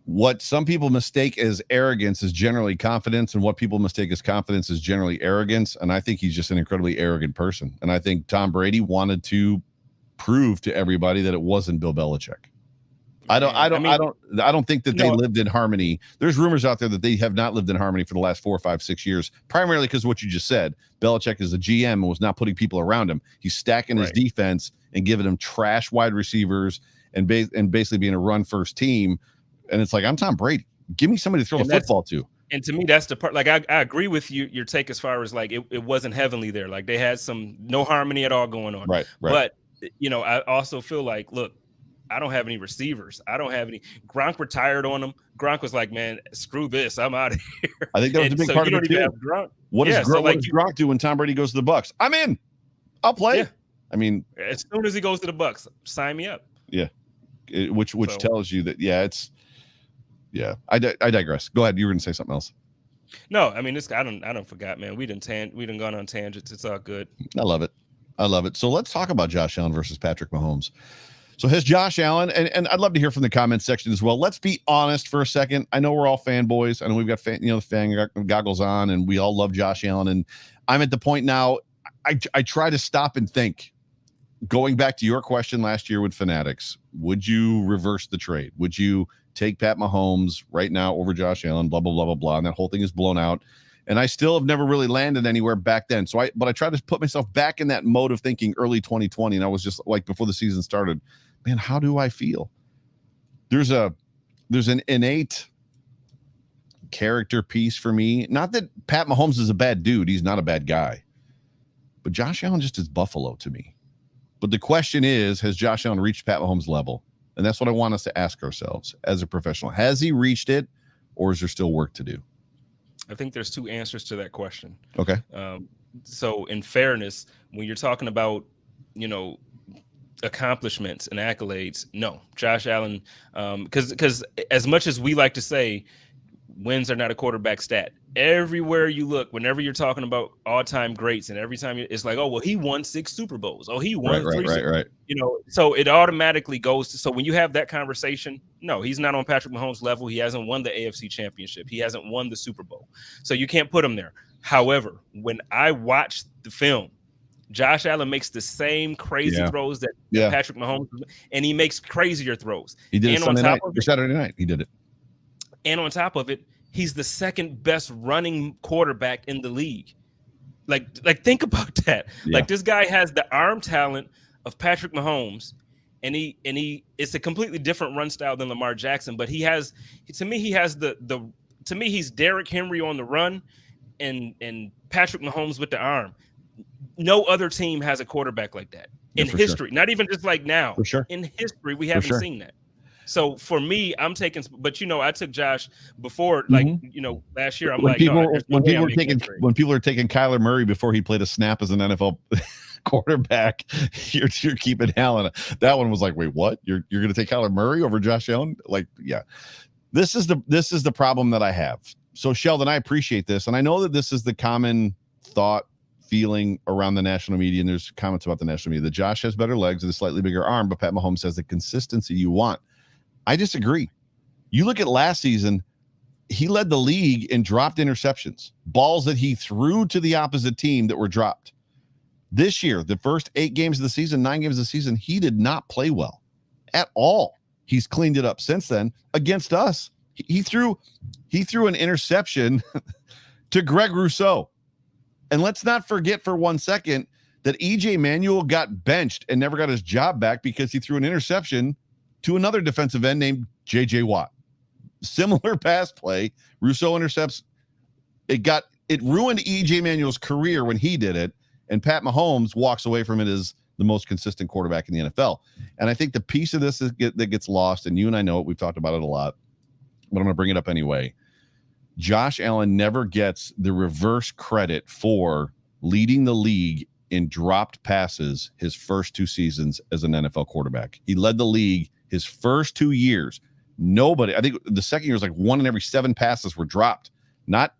what some people mistake as arrogance is generally confidence, and what people mistake as confidence is generally arrogance. And I think he's just an incredibly arrogant person. And I think Tom Brady wanted to prove to everybody that it wasn't Bill Belichick. I don't think that they lived in harmony. There's rumors out there that they have not lived in harmony for the last 4, 5, 6 years, primarily because of what you just said. Belichick is a GM and was not putting people around him. He's stacking his defense and giving them trash wide receivers and basically being a run first team. And it's like, I'm Tom Brady. Give me somebody to throw the football to. And to me, that's the part. Like, I agree with you. Your take as far as like it wasn't heavenly there. Like they had no harmony at all going on. Right. But I also feel like, look, I don't have any receivers. I don't have any. Gronk retired on him. Gronk was like, man, screw this. I'm out of here. I think that was a big part of it too. What does Gronk do when Tom Brady goes to the Bucs? I'm in. I'll play. Yeah. I mean, as soon as he goes to the Bucs, sign me up. Yeah. Which tells you that, I digress. Go ahead. You were going to say something else. No, I mean, I don't forgot, man. We done gone on tangents. It's all good. I love it. So let's talk about Josh Allen versus Patrick Mahomes. So has Josh Allen, and I'd love to hear from the comments section as well. Let's be honest for a second. I know we're all fanboys. I know we've got the fan goggles on, and we all love Josh Allen. And I'm at the point now, I try to stop and think. Going back to your question last year with Fanatics, would you reverse the trade? Would you take Pat Mahomes right now over Josh Allen, blah, blah, blah, blah, blah. And that whole thing is blown out. And I still have never really landed anywhere back then. But I tried to put myself back in that mode of thinking early 2020. And I was just like, before the season started, man, how do I feel? There's an innate character piece for me. Not that Pat Mahomes is a bad dude. He's not a bad guy. But Josh Allen just is Buffalo to me. But the question is, has Josh Allen reached Pat Mahomes' level? And that's what I want us to ask ourselves as a professional. Has he reached it, or is there still work to do? I think there's two answers to that question. Okay. So in fairness, when you're talking about, accomplishments and accolades, no, Josh Allen, because as much as we like to say, wins are not a quarterback stat. Everywhere you look, whenever you're talking about all-time greats, and every time it's like, oh, well, he won 6 Super Bowls. Oh, he won 3. Right. So it automatically goes to. So when you have that conversation, no, he's not on Patrick Mahomes' level. He hasn't won the AFC Championship. He hasn't won the Super Bowl. So you can't put him there. However, when I watch the film, Josh Allen makes the same crazy throws that Patrick Mahomes, and he makes crazier throws. He did it Saturday night. He did it. And on top of it, he's the second best running quarterback in the league. Like think about that. Yeah. Like this guy has the arm talent of Patrick Mahomes, and he it's a completely different run style than Lamar Jackson. But he's Derrick Henry on the run, and Patrick Mahomes with the arm. No other team has a quarterback like that in history. Sure. Not even just like now. For sure. In history, we haven't seen that. So for me, I'm taking, but I took Josh before, last year. When people are taking Kyler Murray before he played a snap as an NFL quarterback, you're keeping Allen. That one was like, wait, what? You're going to take Kyler Murray over Josh Allen? Like, yeah. This is the problem that I have. So Sheldon, I appreciate this, and I know that this is the common feeling around the national media, and there's comments about the national media that Josh has better legs and a slightly bigger arm, but Pat Mahomes has the consistency you want. I disagree. You look at last season, he led the league in dropped interceptions, balls that he threw to the opposite team that were dropped. This year, the first 9 games of the season, he did not play well at all. He's cleaned it up since then. Against us, he threw an interception to Greg Rousseau. And let's not forget for 1 second that EJ Manuel got benched and never got his job back because he threw an interception to another defensive end named J.J. Watt. Similar pass play. Rousseau intercepts. It ruined E.J. Manuel's career when he did it, and Pat Mahomes walks away from it as the most consistent quarterback in the NFL. And I think the piece of this that gets lost, and you and I know it, we've talked about it a lot, but I'm going to bring it up anyway. Josh Allen never gets the reverse credit for leading the league in dropped passes his first 2 seasons as an NFL quarterback. He led the league his first 2 years. Nobody, I think the second year was like 1 in every 7 passes were dropped, not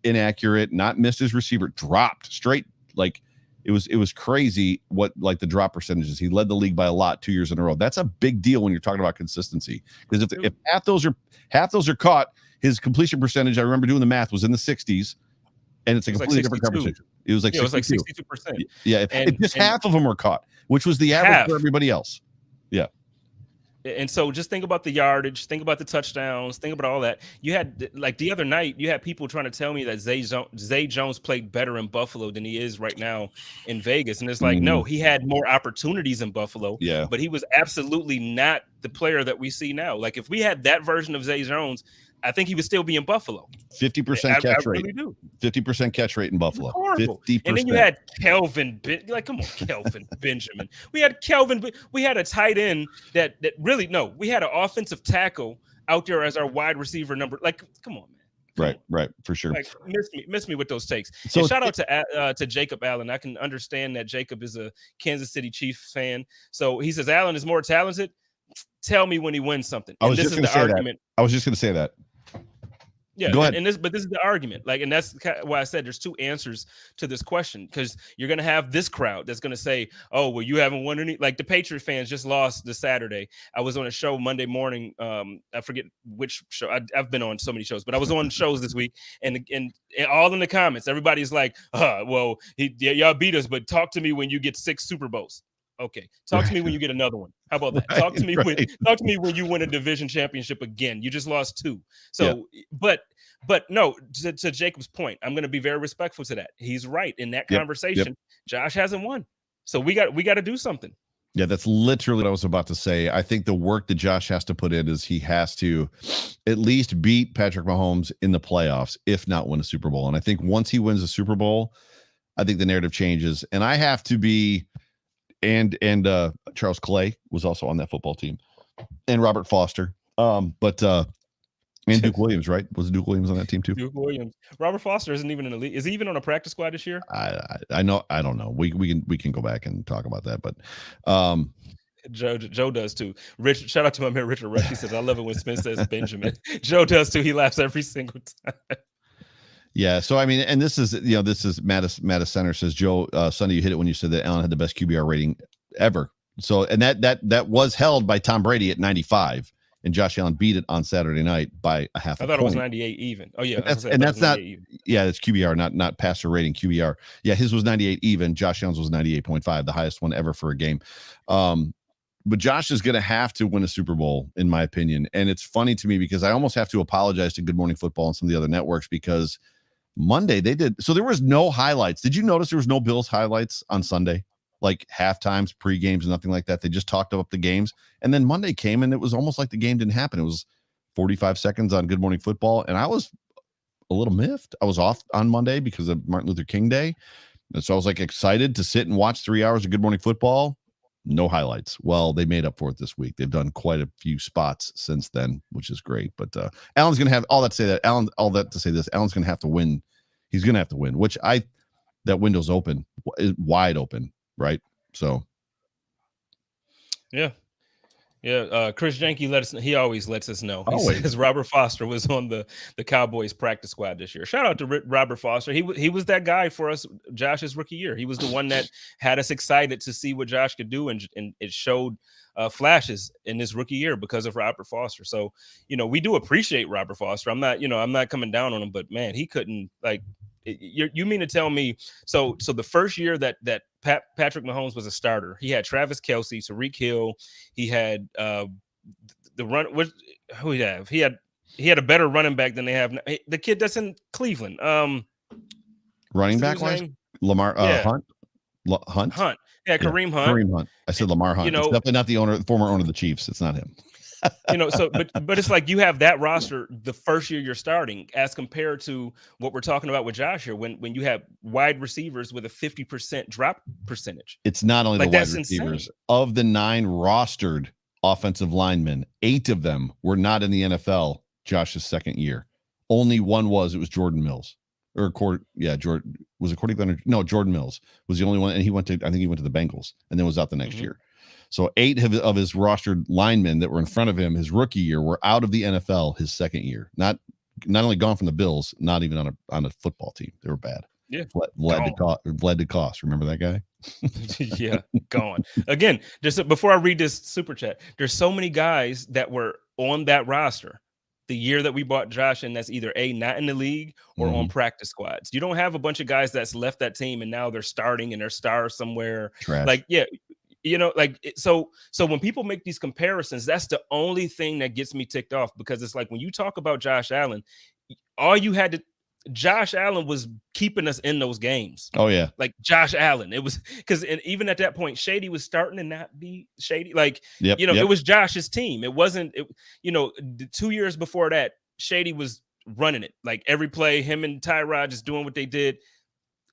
inaccurate, not missed his receiver, dropped straight. Like it was crazy what like the drop percentages. He led the league by a lot 2 years in a row. That's a big deal when you're talking about consistency, because if half those are caught, his completion percentage, I remember doing the math, was in the 60s, and it's a completely different conversation. It was like 62%. Yeah, if half of them were caught, which was the average for everybody else. Yeah. And so just think about the yardage, think about the touchdowns, think about all that. You had, like the other night, you had people trying to tell me that Zay Jones played better in Buffalo than he is right now in Vegas. And it's like, no, he had more opportunities in Buffalo, but he was absolutely not the player that we see now. Like if we had that version of Zay Jones, I think he would still be in Buffalo. 50% catch rate. Really do. 50% catch rate in Buffalo. 50%. And then you had Kelvin. Like, come on, Kelvin Benjamin. We had Kelvin. We had a tight end that really, no, we had an offensive tackle out there as our wide receiver number. Like, come on, man. Right, for sure. Like, miss me with those takes. So, and shout out to Jacob Allen. I can understand that Jacob is a Kansas City Chiefs fan. So he says Allen is more talented. Tell me when he wins something. I was just going to say that. Yeah, go ahead. But this is the argument. Like, and that's why I said there's 2 answers to this question, because you're gonna have this crowd that's gonna say, "Oh, well, you haven't won any." Like the Patriot fans just lost this Saturday. I was on a show Monday morning. I forget which show. I've been on so many shows, but I was on shows this week, and all in the comments, everybody's like, "Well, y'all beat us, but talk to me when you get 6 Super Bowls." Okay, talk to me when you get another one. How about that? Talk to me when you win a division championship again. You just lost 2. So, but no, to Jacob's point, I'm going to be very respectful to that. He's right in that conversation. Josh hasn't won, so we got to do something. Yeah, that's literally what I was about to say. I think the work that Josh has to put in is he has to at least beat Patrick Mahomes in the playoffs, if not win a Super Bowl. And I think once he wins a Super Bowl, I think the narrative changes. And I have to be. And Charles Clay was also on that football team, and Robert Foster. And Duke Williams, right? Was Duke Williams on that team too? Duke Williams. Robert Foster isn't even in the league. Is he even on a practice squad this year? I know. I don't know. We can go back and talk about that, but Joe does too. Rich, shout out to my man Richard Rush. He says, "I love it when Spence says Benjamin." Joe does too. He laughs every single time. Yeah, so I mean, and this is Mattis Center says, Joe, Sunday you hit it when you said that Allen had the best QBR rating ever. So, and that was held by Tom Brady at 95, and Josh Allen beat it on Saturday night by a half. I thought it was 98 even. Oh yeah, that's not. Yeah, it's QBR, not passer rating. QBR. Yeah, his was 98 even. Josh Allen's was 98.5, the highest one ever for a game. But Josh is going to have to win a Super Bowl, in my opinion. And it's funny to me because I almost have to apologize to Good Morning Football and some of the other networks because Monday they did. So there was no highlights. Did you notice there was no Bills highlights on Sunday? Like half times, pre-games, nothing like that. They just talked up the games. And then Monday came and it was almost like the game didn't happen. It was 45 seconds on Good Morning Football. And I was a little miffed. I was off on Monday because of Martin Luther King Day. And so I was like excited to sit and watch 3 hours of Good Morning Football. No highlights. Well, they made up for it this week. They've done quite a few spots since then, which is great. But Allen's going to have all that to say that. Allen's going to have to win. He's going to have to win, which that window's open, wide open, right? So, yeah. Chris Jenke he always lets us know. He always says Robert Foster was on the Cowboys practice squad this year. Shout out to Robert Foster. He was that guy for us Josh's rookie year. He was the one that had us excited to see what Josh could do, and it showed flashes in his rookie year because of Robert Foster. So, we do appreciate Robert Foster. I'm not coming down on him, but man, he couldn't you mean to tell me so the first year that Patrick Mahomes was a starter, he had Travis Kelce, Tyreek Hill, he had the run. Who he have? He had a better running back than they have now. The kid that's in Cleveland. Running back wise, Lamar Hunt. Yeah, Kareem Hunt. Kareem Hunt. I said Lamar Hunt. It's definitely not the former owner of the Chiefs. It's not him. So but it's like you have that roster the first year you're starting, as compared to what we're talking about with Josh here, when you have wide receivers with a 50% drop percentage. It's not only Like, the wide that's receivers. insane. Of the 9 rostered offensive linemen, 8 of them were not in the NFL Josh's second year. Only one was. It was Jordan Mills. Jordan was it Cordy Leonard? No, Jordan Mills was the only one, and I think he went to the Bengals and then was out the next year. So 8 of his rostered linemen that were in front of him his rookie year were out of the NFL his second year. Not only gone from the Bills, not even on a football team. They were bad. Yeah, bled to cost. Remember that guy? Yeah, gone. Again, just before I read this super chat, there's so many guys that were on that roster the year that we bought Josh, and that's either not in the league or on practice squads. You don't have a bunch of guys that's left that team and now they're starting and they're stars somewhere. Trash. Like, yeah. So when people make these comparisons, that's the only thing that gets me ticked off, because it's like when you talk about Josh Allen, Josh Allen was keeping us in those games. Oh yeah. Like Josh Allen, it was because even at that point, Shady was starting to not be Shady. Like, it was Josh's team. It wasn't, the 2 years before that, Shady was running it. Like every play, him and Tyrod just doing what they did.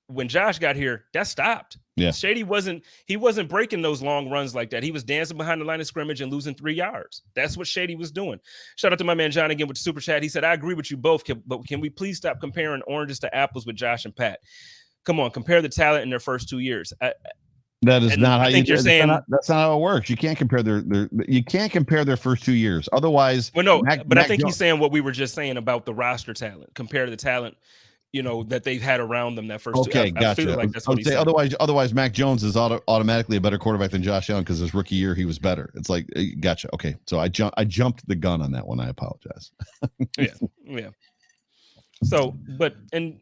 When Josh got here, that stopped. Yeah. Shady wasn't breaking those long runs like that. He was dancing behind the line of scrimmage and losing 3 yards. That's what Shady was doing. Shout out to my man John again with the super chat. He said, I agree with you both, but can we please stop comparing oranges to apples with Josh and Pat? Come on, compare the talent in their first 2 years. That is not how you're saying. That's not how it works. You can't compare their first 2 years. Otherwise, well, no, but I think he's saying what we were just saying about the roster talent. Compare the talent, that they've had around them that first. Okay, gotcha. I feel like that's what he's saying. Otherwise, Mac Jones is automatically a better quarterback than Josh Allen because his rookie year he was better. It's like, gotcha. Okay, so I jumped the gun on that one. I apologize. Yeah. So, but and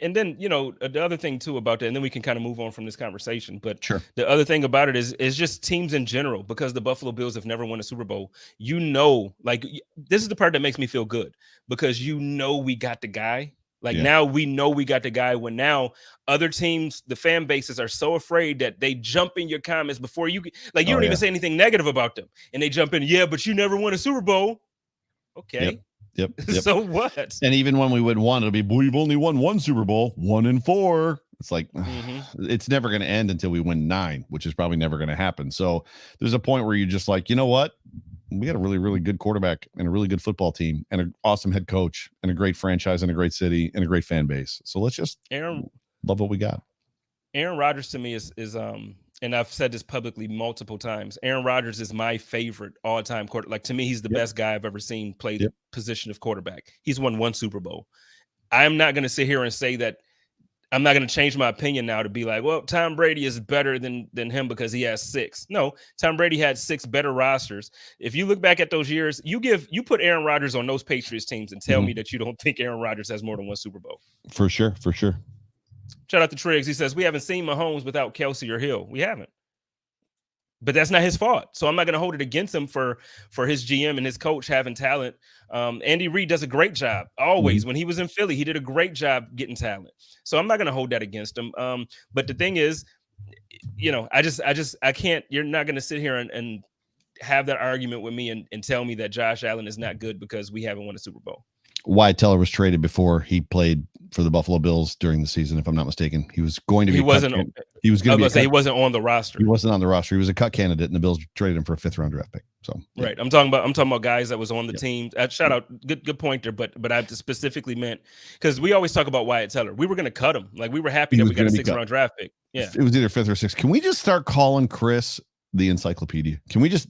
then the other thing too about that, and then we can kind of move on from this conversation. But sure, the other thing about it is just teams in general, because the Buffalo Bills have never won a Super Bowl. Like this is the part that makes me feel good, because we got the guy. Now we know we got the guy, when now other teams, the fan bases are so afraid that they jump in your comments before you don't even say anything negative about them. And they jump in, but you never won a Super Bowl. Okay. Yep. So what? And even when we win one, it'll be, we've only won one Super Bowl, 1-4. It's like, it's never going to end until we win 9, which is probably never going to happen. So there's a point where you're just like, you know what? We got a really, really good quarterback and a really good football team and an awesome head coach and a great franchise and a great city and a great fan base. So let's just love what we got. Aaron Rodgers to me is and I've said this publicly multiple times. Aaron Rodgers is my favorite all-time quarterback. Like, to me, he's the best guy I've ever seen play the position of quarterback. He's won 1 Super Bowl. I'm not going to sit here and say that. I'm not going to change my opinion now to be like, well, Tom Brady is better than him because he has 6. No, Tom Brady had 6 better rosters. If you look back at those years, you put Aaron Rodgers on those Patriots teams and tell me that you don't think Aaron Rodgers has more than 1 Super Bowl. For sure. Shout out to Triggs. He says, we haven't seen Mahomes without Kelsey or Hill. We haven't. But that's not his fault. So I'm not going to hold it against him for his GM and his coach having talent. Andy Reid does a great job always. When he was in Philly, he did a great job getting talent. So I'm not going to hold that against him. But the thing is, I can't. You're not going to sit here and have that argument with me and tell me that Josh Allen is not good because we haven't won a Super Bowl. Wyatt Teller was traded before he played for the Buffalo Bills during the season, if I'm not mistaken. He was going to be. He wasn't on the roster. He wasn't on the roster. He was a cut candidate, and the Bills traded him for a 5th round draft pick. So right, I'm talking about guys that was on the team. Shout out, good pointer. But I specifically meant, because we always talk about Wyatt Teller. We were going to cut him. Like, we were happy that we got a 6th round draft pick. Yeah, it was either 5th or 6th. Can we just start calling Chris the Encyclopedia? Can we just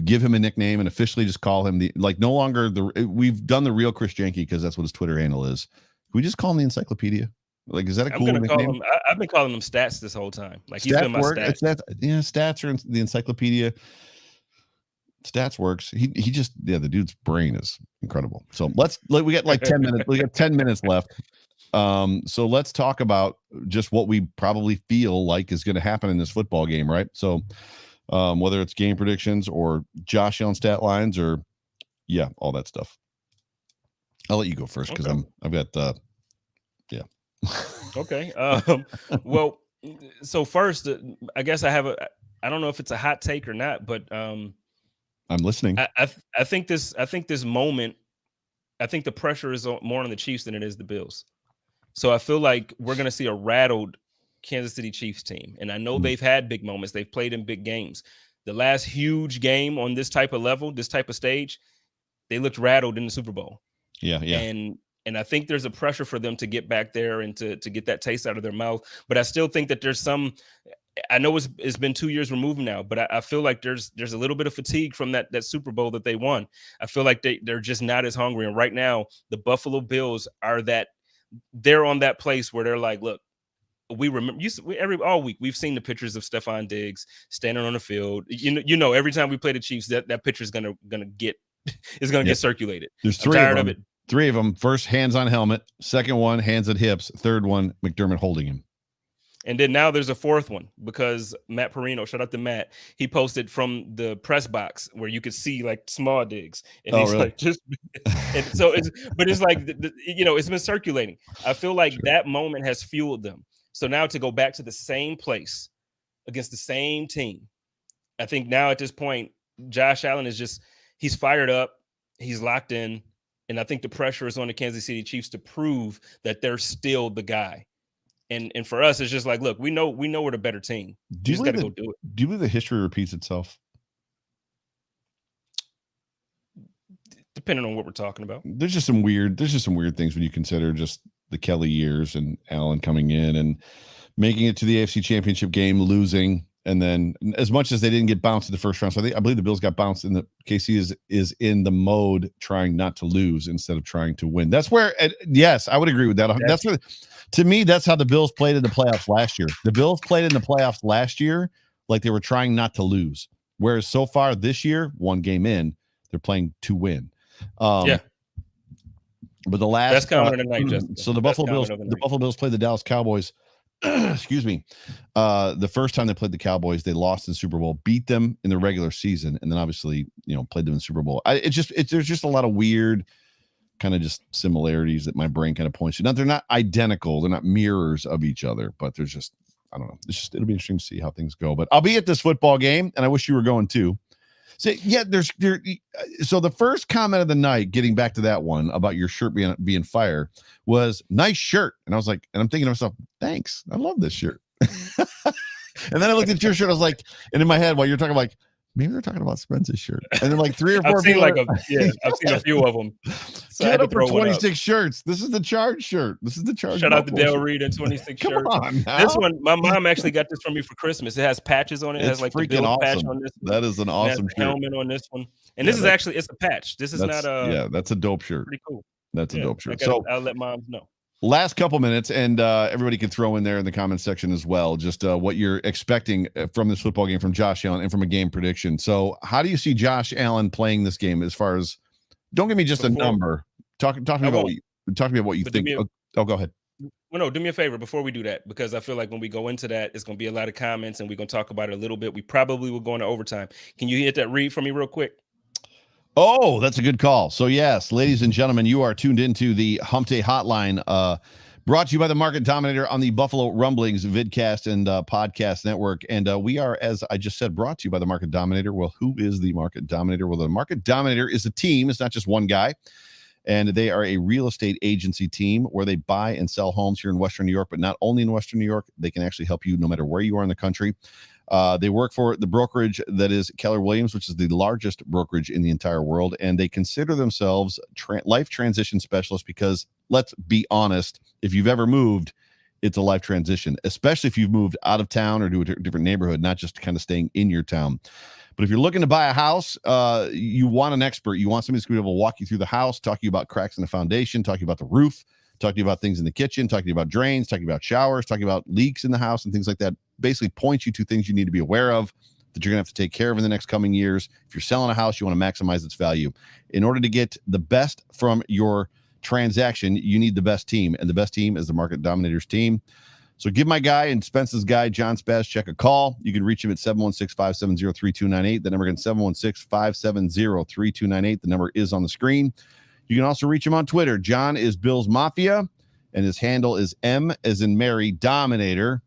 give him a nickname and officially just call him no longer we've done the real Chris Janke because that's what his Twitter handle is. Can we just call him the Encyclopedia? Like, is that a cool nickname? I've been calling him Stats this whole time. Like, he's been my stats. Stats are the Encyclopedia. Stats works. He just, the dude's brain is incredible. So we got like 10 minutes. We got 10 minutes left. So let's talk about just what we probably feel like is going to happen in this football game, right? So whether it's game predictions or Josh Allen stat lines or all that stuff. I'll let you go first because I've got Okay. Well, So first, I guess I don't know if it's a hot take or not, but I'm listening. I think this moment, I think the pressure is more on the Chiefs than it is the Bills. So I feel like we're going to see a rattled Kansas City Chiefs team. And I know they've had big moments. They've played in big games. The last huge game on this type of level, this type of stage, they looked rattled in the Super Bowl. Yeah. And I think there's a pressure for them to get back there and to get that taste out of their mouth. But I still think that there's some, I know it's been 2 years removed now, but I feel like there's a little bit of fatigue from that Super Bowl that they won. I feel like they're just not as hungry. And right now, the Buffalo Bills they're on that place where they're like, look, we remember all week we've seen the pictures of Stephon Diggs standing on the field. You know, every time we play the Chiefs, that picture is gonna get get circulated. There's three of them. First, hands on helmet. Second one, hands at hips. Third one, McDermott holding him. And then now there's a fourth one because Matt Perino, shout out to Matt, he posted from the press box where you could see like small Diggs, and he's really? like just, and so it's like it's been circulating. I feel like that moment has fueled them. So now to go back to the same place against the same team, I think now at this point, Josh Allen he's fired up, he's locked in, and I think the pressure is on the Kansas City Chiefs to prove that they're still the guy. And for us, it's just like, look, we know we're the better team. You just got to go do it. Do you believe the history repeats itself? Depending on what we're talking about. There's just some weird things when you consider just the Kelly years and Allen coming in and making it to the AFC Championship game, losing, and then as much as they didn't get bounced in the first round, so I believe the Bills got bounced in the KC is in the mode trying not to lose instead of trying to win. That's where, yes, I would agree with that. That's where. To me, that's how the Bills played in the playoffs last year. The Bills played in the playoffs last year like they were trying not to lose. Whereas so far this year, one game in, they're playing to win. Yeah. But the last that's kind of the night, Justin. So the Buffalo Bills played the Dallas Cowboys. Excuse me. The first time they played the Cowboys, they lost in the Super Bowl, beat them in the regular season, and then obviously, played them in the Super Bowl. There's just a lot of weird kind of just similarities that my brain kind of points to. Now, they're not identical, they're not mirrors of each other, but there's just, I don't know. It'll be interesting to see how things go. But I'll be at this football game, and I wish you were going too. So yeah, so the first comment of the night, getting back to that one about your shirt being fire, was nice shirt. And I was like, and I'm thinking to myself, thanks. I love this shirt. And then I looked at your shirt, I was like, and in my head while you're talking, like, maybe they're talking about Spence's shirt. And then like 3 or 4 I've seen I've seen a few of them. So get up for 26 shirts. This is the Charge shirt. This is the Charge. Shout out to Dale Reed and 26 shirts. Come on now. This one, my mom actually got this from me for Christmas. It has patches on it. It has like the Bills awesome. patch on this one. That is an awesome shirt. Helmet on this one. And this is actually, it's a patch. This is not a. Yeah, that's a dope shirt. Pretty cool. That's a dope shirt. So I'll let moms know. Last couple minutes, and everybody can throw in there in the comments section as well, just what you're expecting from this football game from Josh Allen and from a game prediction. So how do you see Josh Allen playing this game as far as, don't give me just a number. Talk to me about what you think. Go ahead. Well, no, do me a favor before we do that, because I feel like when we go into that, it's going to be a lot of comments and we're going to talk about it a little bit. We probably will go into overtime. Can you hit that read for me real quick? Oh, that's a good call. So yes, ladies and gentlemen, you are tuned into the Hump Day Hotline, brought to you by the Market Dominator on the Buffalo Rumblings vidcast and podcast network. And we are, as I just said, brought to you by the Market Dominator. Well, who is the Market Dominator? Well, the Market Dominator is a team. It's not just one guy. And they are a real estate agency team where they buy and sell homes here in Western New York, but not only in Western New York, they can actually help you no matter where you are in the country. They work for the brokerage that is Keller Williams, which is the largest brokerage in the entire world. And they consider themselves life transition specialists because, let's be honest, if you've ever moved, it's a life transition, especially if you've moved out of town or to a different neighborhood, not just kind of staying in your town. But if you're looking to buy a house, you want an expert. You want somebody who's going to be able to walk you through the house, talk to you about cracks in the foundation, talk to you about the roof, talk to you about things in the kitchen, talk to you about drains, talk to you about showers, talk to you about leaks in the house and things like that. Basically point you to things you need to be aware of that you're going to have to take care of in the next coming years. If you're selling a house, you want to maximize its value. In order to get the best from your transaction, you need the best team, and the best team is the Market Dominators team. So give my guy and Spence's guy, John Spazcheck, a call. You can reach him at 716-570-3298. The number again, 716-570-3298. The number is on the screen. You can also reach him on Twitter. John is Bills Mafia, and his handle is M as in Mary Dominator.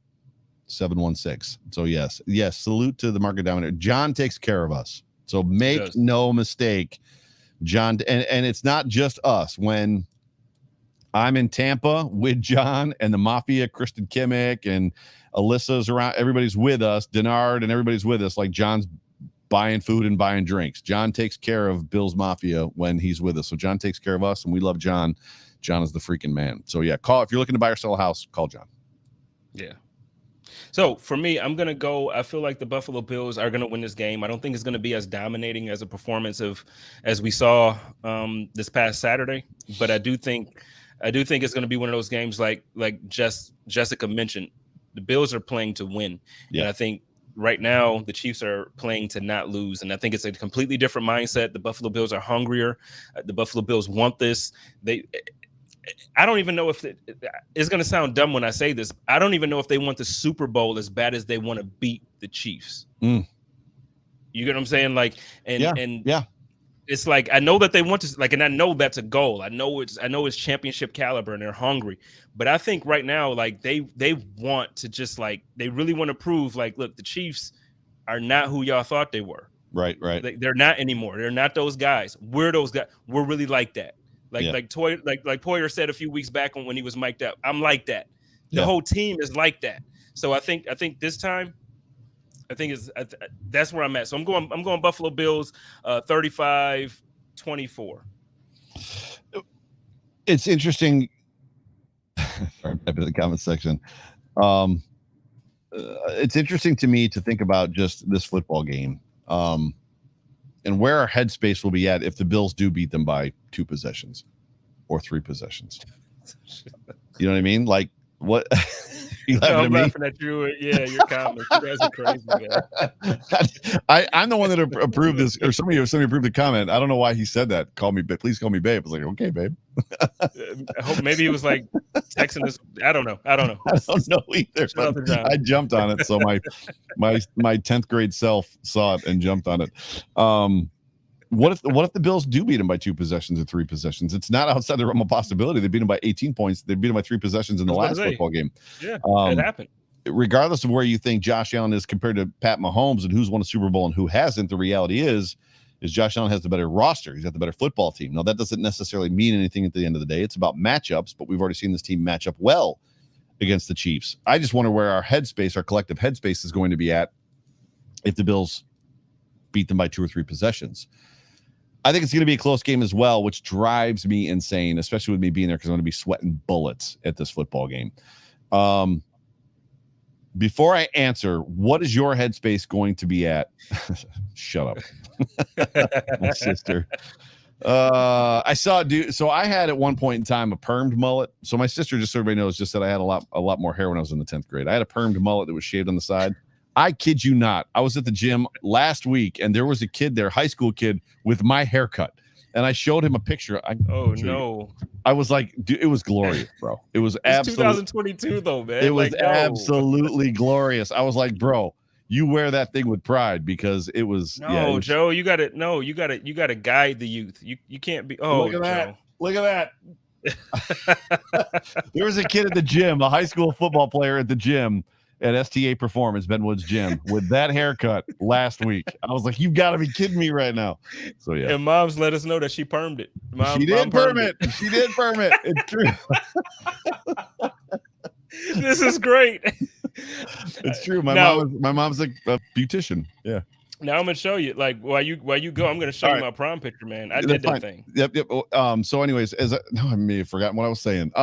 716. So yes, salute to the market dominator. John takes care of us. So make no mistake, John, and it's not just us. When I'm in Tampa with John and the Mafia, Kristen Kimmick and Alyssa's around, everybody's with us, Denard and everybody's with us, like John's buying food and buying drinks. John takes care of Bill's Mafia when he's with us. So John takes care of us, and we love John. John is the freaking man. So yeah, call if you're looking to buy or sell a house, call John. Yeah. So for me, I'm going to go. I feel like the Buffalo Bills are going to win this game. I don't think it's going to be as dominating as a performance as we saw this past Saturday, but I do think it's going to be one of those games like Jessica mentioned. The Bills are playing to win. Yeah. And I think right now the Chiefs are playing to not lose. And I think it's a completely different mindset. The Buffalo Bills are hungrier. The Buffalo Bills want this. I don't even know if it's going to sound dumb when I say this. I don't even know if they want the Super Bowl as bad as they want to beat the Chiefs. You get what I'm saying? Like, and it's like, I know that they want to, like, and I know that's a goal. I know it's championship caliber and they're hungry, but I think right now, like they want to just like, they really want to prove like, look, the Chiefs are not who y'all thought they were. Right. They're not anymore. They're not those guys. We're those guys. We're really like that. Like Poyer said a few weeks back when he was mic'd up, I'm like that. The whole team is like that. So I think this time, that's where I'm at. So I'm going Buffalo Bills 35-24. It's interesting. Sorry, type in the comment section. It's interesting to me to think about just this football game. And where our headspace will be at if the Bills do beat them by 2 possessions or 3 possessions. You know what I mean? Like, what? I'm laughing at you. Yeah, your comments. You guys are crazy, man. I'm the one that approved this, or somebody approved the comment. I don't know why he said that. Please call me babe. I was like, okay, babe. I hope maybe he was like texting us. I don't know. I don't know either. I jumped on it, so my 10th grade self saw it and jumped on it. What if the Bills do beat them by 2 possessions or 3 possessions? It's not outside the realm of possibility. They beat them by 18 points. They beat them by 3 possessions in the last football game. Yeah, it happened. Regardless of where you think Josh Allen is compared to Pat Mahomes and who's won a Super Bowl and who hasn't, the reality is Josh Allen has the better roster. He's got the better football team. Now, that doesn't necessarily mean anything at the end of the day. It's about matchups, but we've already seen this team match up well against the Chiefs. I just wonder where our collective headspace is going to be at if the Bills beat them by 2 or 3 possessions. I think it's going to be a close game as well, which drives me insane, especially with me being there because I'm going to be sweating bullets at this football game. Before I answer, what is your headspace going to be at? Shut up. My sister. I saw a dude. So I had at one point in time a permed mullet. So my sister, just so everybody knows, just said I had a lot more hair when I was in the 10th grade. I had a permed mullet that was shaved on the side. I kid you not. I was at the gym last week and there was a kid there, high school kid, with my haircut. And I showed him a picture. I was like, dude, it was glorious, bro. It was absolutely 2022 though, man. It was absolutely glorious. I was like, bro, you wear that thing with pride because it was. Joe, you got to guide the youth. You can't be. Oh, look at that. There was a kid at the gym, a high school football player at the gym at STA Performance, Benwood's gym, with that haircut last week. I was like, you've got to be kidding me right now. So yeah. And Mom's let us know that she permed it. She did perm it. It's true. This is great. It's true. My mom's a beautician. Yeah. Now I'm gonna show you, like, while you go, I'm gonna show you my prom picture, man. I did that thing. Yep. So anyways, I may have forgotten what I was saying.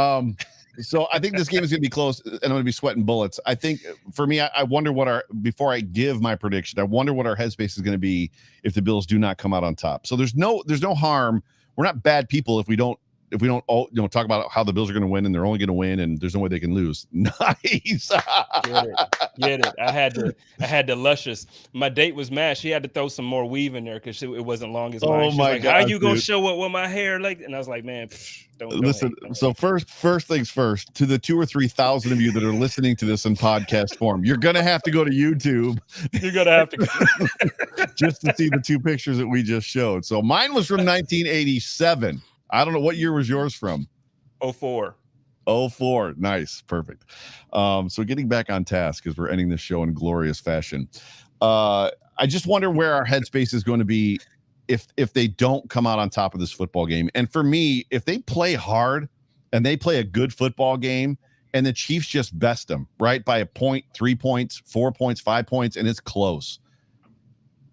So I think this game is going to be close, and I'm going to be sweating bullets. I think for me, I wonder before I give my prediction, I wonder what our headspace is going to be if the Bills do not come out on top. So there's no harm. We're not bad people if we don't all talk about how the Bills are going to win and they're only going to win and there's no way they can lose. Nice. Get it. I had to luscious. My date was mad. She had to throw some more weave in there because it wasn't long as mine. She's like, God, how you gonna show up with my hair like? And I was like, man, don't listen. So first things first, to the 2,000 or 3,000 of you that are listening to this in podcast form, you're gonna have to go to YouTube. You're gonna have to just to see the 2 pictures that we just showed. So mine was from 1987. I don't know, what year was yours from? 04. 04. Nice. Perfect. So getting back on task because we're ending this show in glorious fashion. I just wonder where our headspace is going to be if they don't come out on top of this football game. And for me, if they play hard and they play a good football game and the Chiefs just best them, right, by a point, 3 points, 4 points, 5 points, and it's close,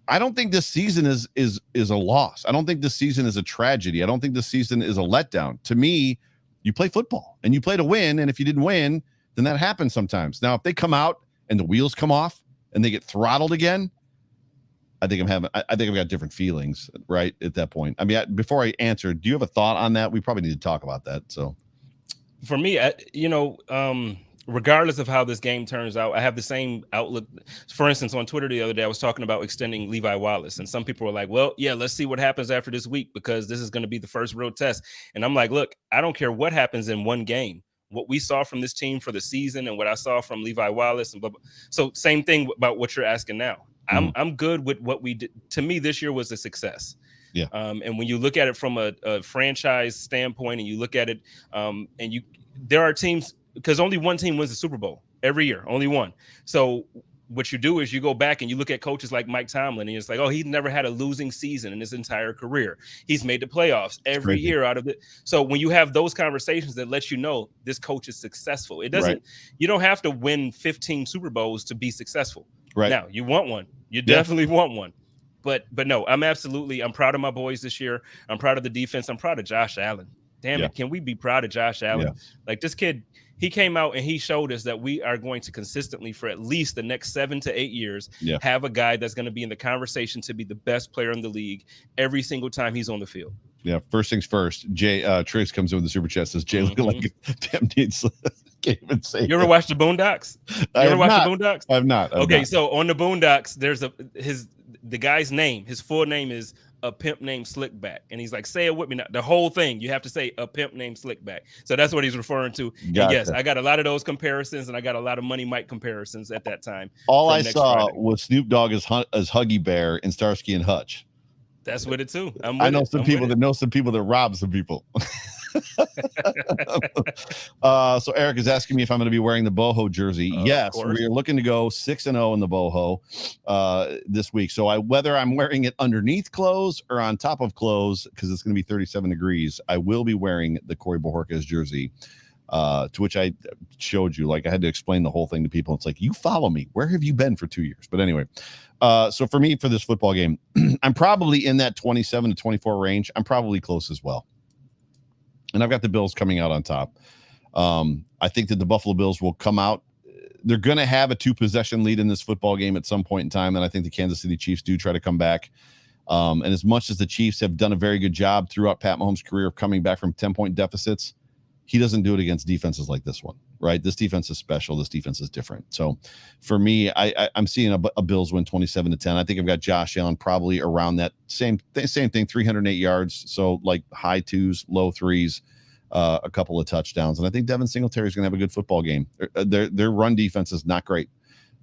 I don't think this season is a loss. I don't think this season is a tragedy. I don't think this season is a letdown. To me, you play football and you play to win. And if you didn't win, then that happens sometimes. Now, if they come out and the wheels come off and they get throttled again, I think I've got different feelings right at that point. I mean, before I answer, do you have a thought on that? We probably need to talk about that. So for me, regardless of how this game turns out, I have the same outlook. For instance, on Twitter the other day, I was talking about extending Levi Wallace, and some people were like, well, yeah, let's see what happens after this week because this is going to be the first real test. And I'm like, look, I don't care what happens in one game. What we saw from this team for the season and what I saw from Levi Wallace and blah, blah. So same thing about what you're asking now. I'm good with what we did. To me, this year was a success. Yeah. And when you look at it from a franchise standpoint and you look at it there are teams, because only one team wins the Super Bowl every year, only one. So what you do is you go back and you look at coaches like Mike Tomlin and it's like, oh, he's never had a losing season in his entire career. He's made the playoffs every year out of it. So when you have those conversations that let you know this coach is successful, it doesn't, you don't have to win 15 Super Bowls to be successful. Right. Now you want one, you definitely want one. But no, I'm proud of my boys this year. I'm proud of the defense. I'm proud of Josh Allen. Damn it. Can we be proud of Josh Allen? Yeah. Like this kid, he came out and he showed us that we are going to consistently for at least the next 7 to 8 years have a guy that's going to be in the conversation to be the best player in the league every single time he's on the field. Yeah. First things first, Jay Triggs comes in with the super chat, says Jay looking like damn needs can't even say you ever watched the Boondocks? I have not. Okay, so on the Boondocks, there's the guy's name, his full name is A Pimp Named Slickback. And he's like, say it with me now. The whole thing, you have to say A Pimp Named Slickback. So that's what he's referring to. Gotcha. And yes, I got a lot of those comparisons and I got a lot of Money Mike comparisons at that time. All I saw was Snoop Dogg as Huggy Bear in Starsky and Hutch. That's with it too. I know some people that rob some people. So Eric is asking me if I'm going to be wearing the boho jersey. Yes, we are looking to go 6-0 in the boho this week. So whether I'm wearing it underneath clothes or on top of clothes, because it's going to be 37 degrees, I will be wearing the Corey Bojorquez jersey. To which I showed you, like I had to explain the whole thing to people. It's like, you follow me. Where have you been for 2 years? But anyway, so for me, for this football game, I'm probably in that 27 to 24 range. I'm probably close as well. And I've got the Bills coming out on top. I think that the Buffalo Bills will come out. They're going to have a 2-possession lead in this football game at some point in time. And I think the Kansas City Chiefs do try to come back. And as much as the Chiefs have done a very good job throughout Pat Mahomes' career of coming back from 10-point deficits, he doesn't do it against defenses like this one, right? This defense is special. This defense is different. So for me, I'm seeing a Bills win 27-10. I think I've got Josh Allen probably around that same thing, 308 yards. So like high 2s, low 3s, a couple of touchdowns. And I think Devin Singletary is going to have a good football game. Their run defense is not great.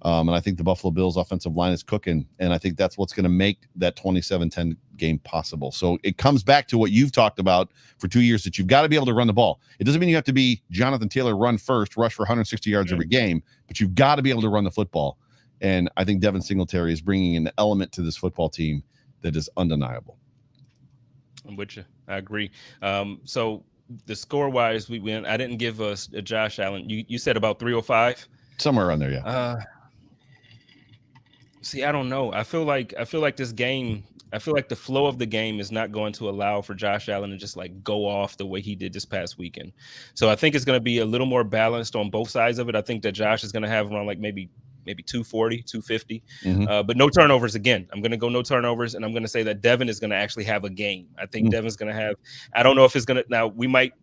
And I think the Buffalo Bills offensive line is cooking. And I think that's what's going to make that 27-10 game possible. So it comes back to what you've talked about for 2 years, that you've got to be able to run the ball. It doesn't mean you have to be Jonathan Taylor, run first, rush for 160 yards every game, but you've got to be able to run the football. And I think Devin Singletary is bringing an element to this football team that is undeniable. I'm with you. I agree. So the score wise, we win. I didn't give us a Josh Allen. You said about 305. Somewhere around there, yeah. See, I don't know. I feel like this game, I feel like the flow of the game is not going to allow for Josh Allen to just like go off the way he did this past weekend. So I think it's going to be a little more balanced on both sides of it. I think that Josh is going to have around like maybe 240, 250, but no turnovers again. I'm going to go no turnovers, and I'm going to say that Devin is going to actually have a game. I think Devin's going to have, I don't know if it's going to, now we might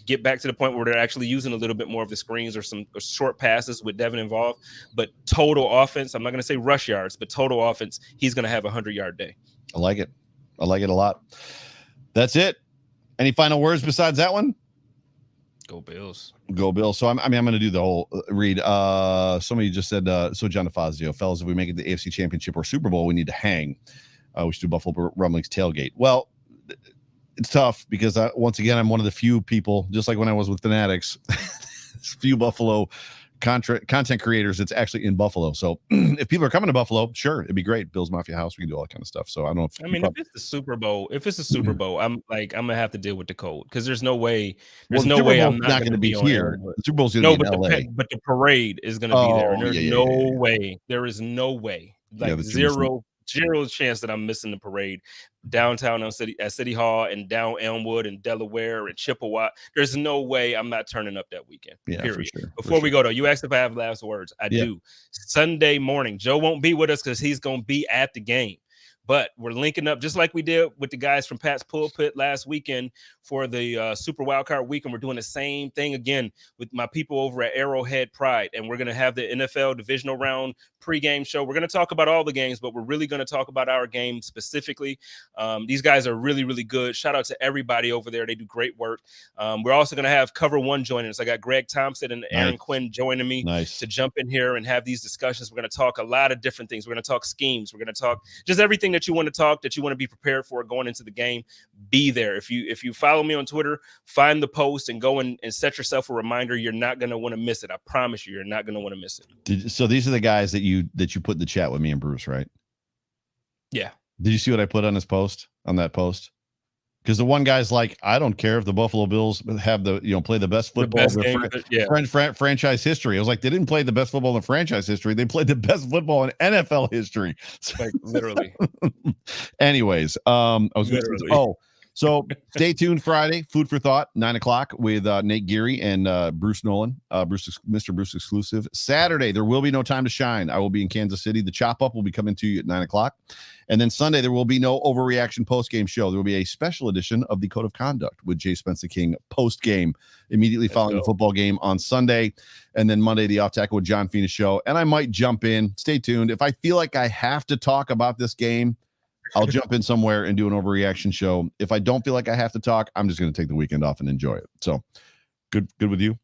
get back to the point where they're actually using a little bit more of the screens or some short passes with Devin involved, but total offense, I'm not going to say rush yards, but total offense, he's going to have a 100-yard day. I like it. I like it a lot. That's it. Any final words besides that one? Go Bills. Go Bills. So I'm going to do the whole read. Somebody just said, so John DeFazio, fellas, if we make it the AFC Championship or Super Bowl, we need to hang. We should do Buffalo Rumblings tailgate. Well, it's tough because once again, I'm one of the few people, just like when I was with Fanatics, few Buffalo content creators that's actually in Buffalo. So if people are coming to Buffalo, sure, it'd be great. Bill's Mafia House, we can do all that kind of stuff. So I don't know if I mean, if it's the Super Bowl, I'm gonna have to deal with the cold because there's no way the Super Bowl's I'm not gonna be be on here. Elmwood. The Super Bowl's gonna No, be in LA. but the parade is gonna be there, and there's no yeah. way. There is no way, like Yeah, zero chance that I'm missing the parade downtown at City Hall and down Elmwood and Delaware and Chippewa. There's no way I'm not turning up that weekend. Yeah, period. for sure. Before we go though, you asked if I have last words. I do. Sunday morning, Joe won't be with us because he's gonna be at the game. But we're linking up just like we did with the guys from Pat's Pulpit last weekend for the Super Wildcard Weekend. We're doing the same thing again with my people over at Arrowhead Pride. And we're going to have the NFL divisional round pregame show. We're going to talk about all the games, but we're really going to talk about our game specifically. These guys are really, really good. Shout out to everybody over there. They do great work. We're also going to have Cover One joining us. I got Greg Thompson and Aaron Quinn joining me to jump in here and have these discussions. We're going to talk a lot of different things. We're going to talk schemes. We're going to talk just everything that you want to talk, that you want to be prepared for going into the game. Be there. If you follow me on Twitter, find the post and go and set yourself a reminder. You're not going to want to miss it. I promise you, you're not going to want to miss it. So these are the guys that you put in the chat with me and Bruce, right? Yeah. Did you see what I put on his post, on that post? Because the one guy's like, I don't care if the Buffalo Bills have play the best football in franchise history. I was like, they didn't play the best football in franchise history. They played the best football in NFL history. Like literally. Anyways, so stay tuned Friday, Food for Thought, 9:00 with Nate Geary and Bruce Nolan, Mr. Bruce exclusive. Saturday, there will be no time to shine. I will be in Kansas City. The Chop Up will be coming to you at 9:00. And then Sunday, there will be no overreaction post-game show. There will be a special edition of the Code of Conduct with JSpencetheKing post-game, immediately following the football game on Sunday. And then Monday, the Off Tackle with John Fina show. And I might jump in. Stay tuned. If I feel like I have to talk about this game, I'll jump in somewhere and do an overreaction show. If I don't feel like I have to talk, I'm just going to take the weekend off and enjoy it. So good with you?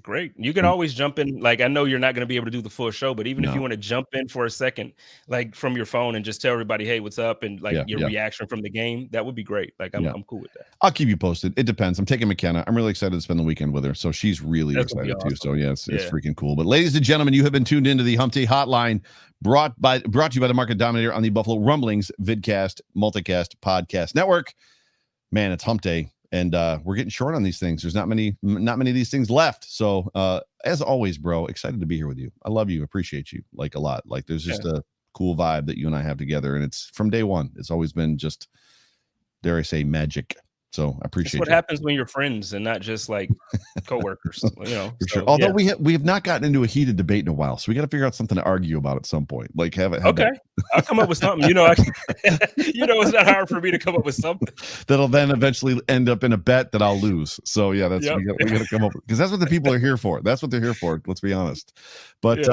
Great. You can always jump in. Like, I know you're not going to be able to do the full show, but even if you want to jump in for a second, like from your phone and just tell everybody, hey, what's up? And your reaction from the game, that would be great. Like, I'm cool with that. I'll keep you posted. It depends. I'm taking McKenna. I'm really excited to spend the weekend with her. So she's really excited too. So it's freaking cool. But ladies and gentlemen, you have been tuned into the Hump Day Hotline, brought to you by the Market Dominator on the Buffalo Rumblings vidcast, multicast podcast network. Man, it's Hump Day. And we're getting short on these things. There's not many of these things left. So as always, bro, excited to be here with you. I love you. Appreciate you like a lot. Like there's just a cool vibe that you and I have together. And it's from day one. It's always been just, dare I say, magic. So I appreciate what happens when you're friends and not just like coworkers, For sure. Although we have not gotten into a heated debate in a while, so we got to figure out something to argue about at some point. Like have okay. I'll come up with something. It's not hard for me to come up with something that'll then eventually end up in a bet that I'll lose. So yeah, we got to come up with, because that's what the people are here for. That's what they're here for. Let's be honest. But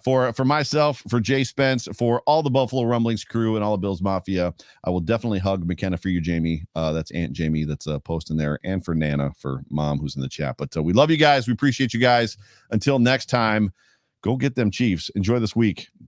for myself, for Jay Spence, for all the Buffalo Rumblings crew and all the Bills Mafia, I will definitely hug McKenna for you, Jamie. That's Aunt Jamie that's posting there, and for Nana, for Mom who's in the chat. But we love you guys. We appreciate you guys. Until next time, go get them Chiefs. Enjoy this week.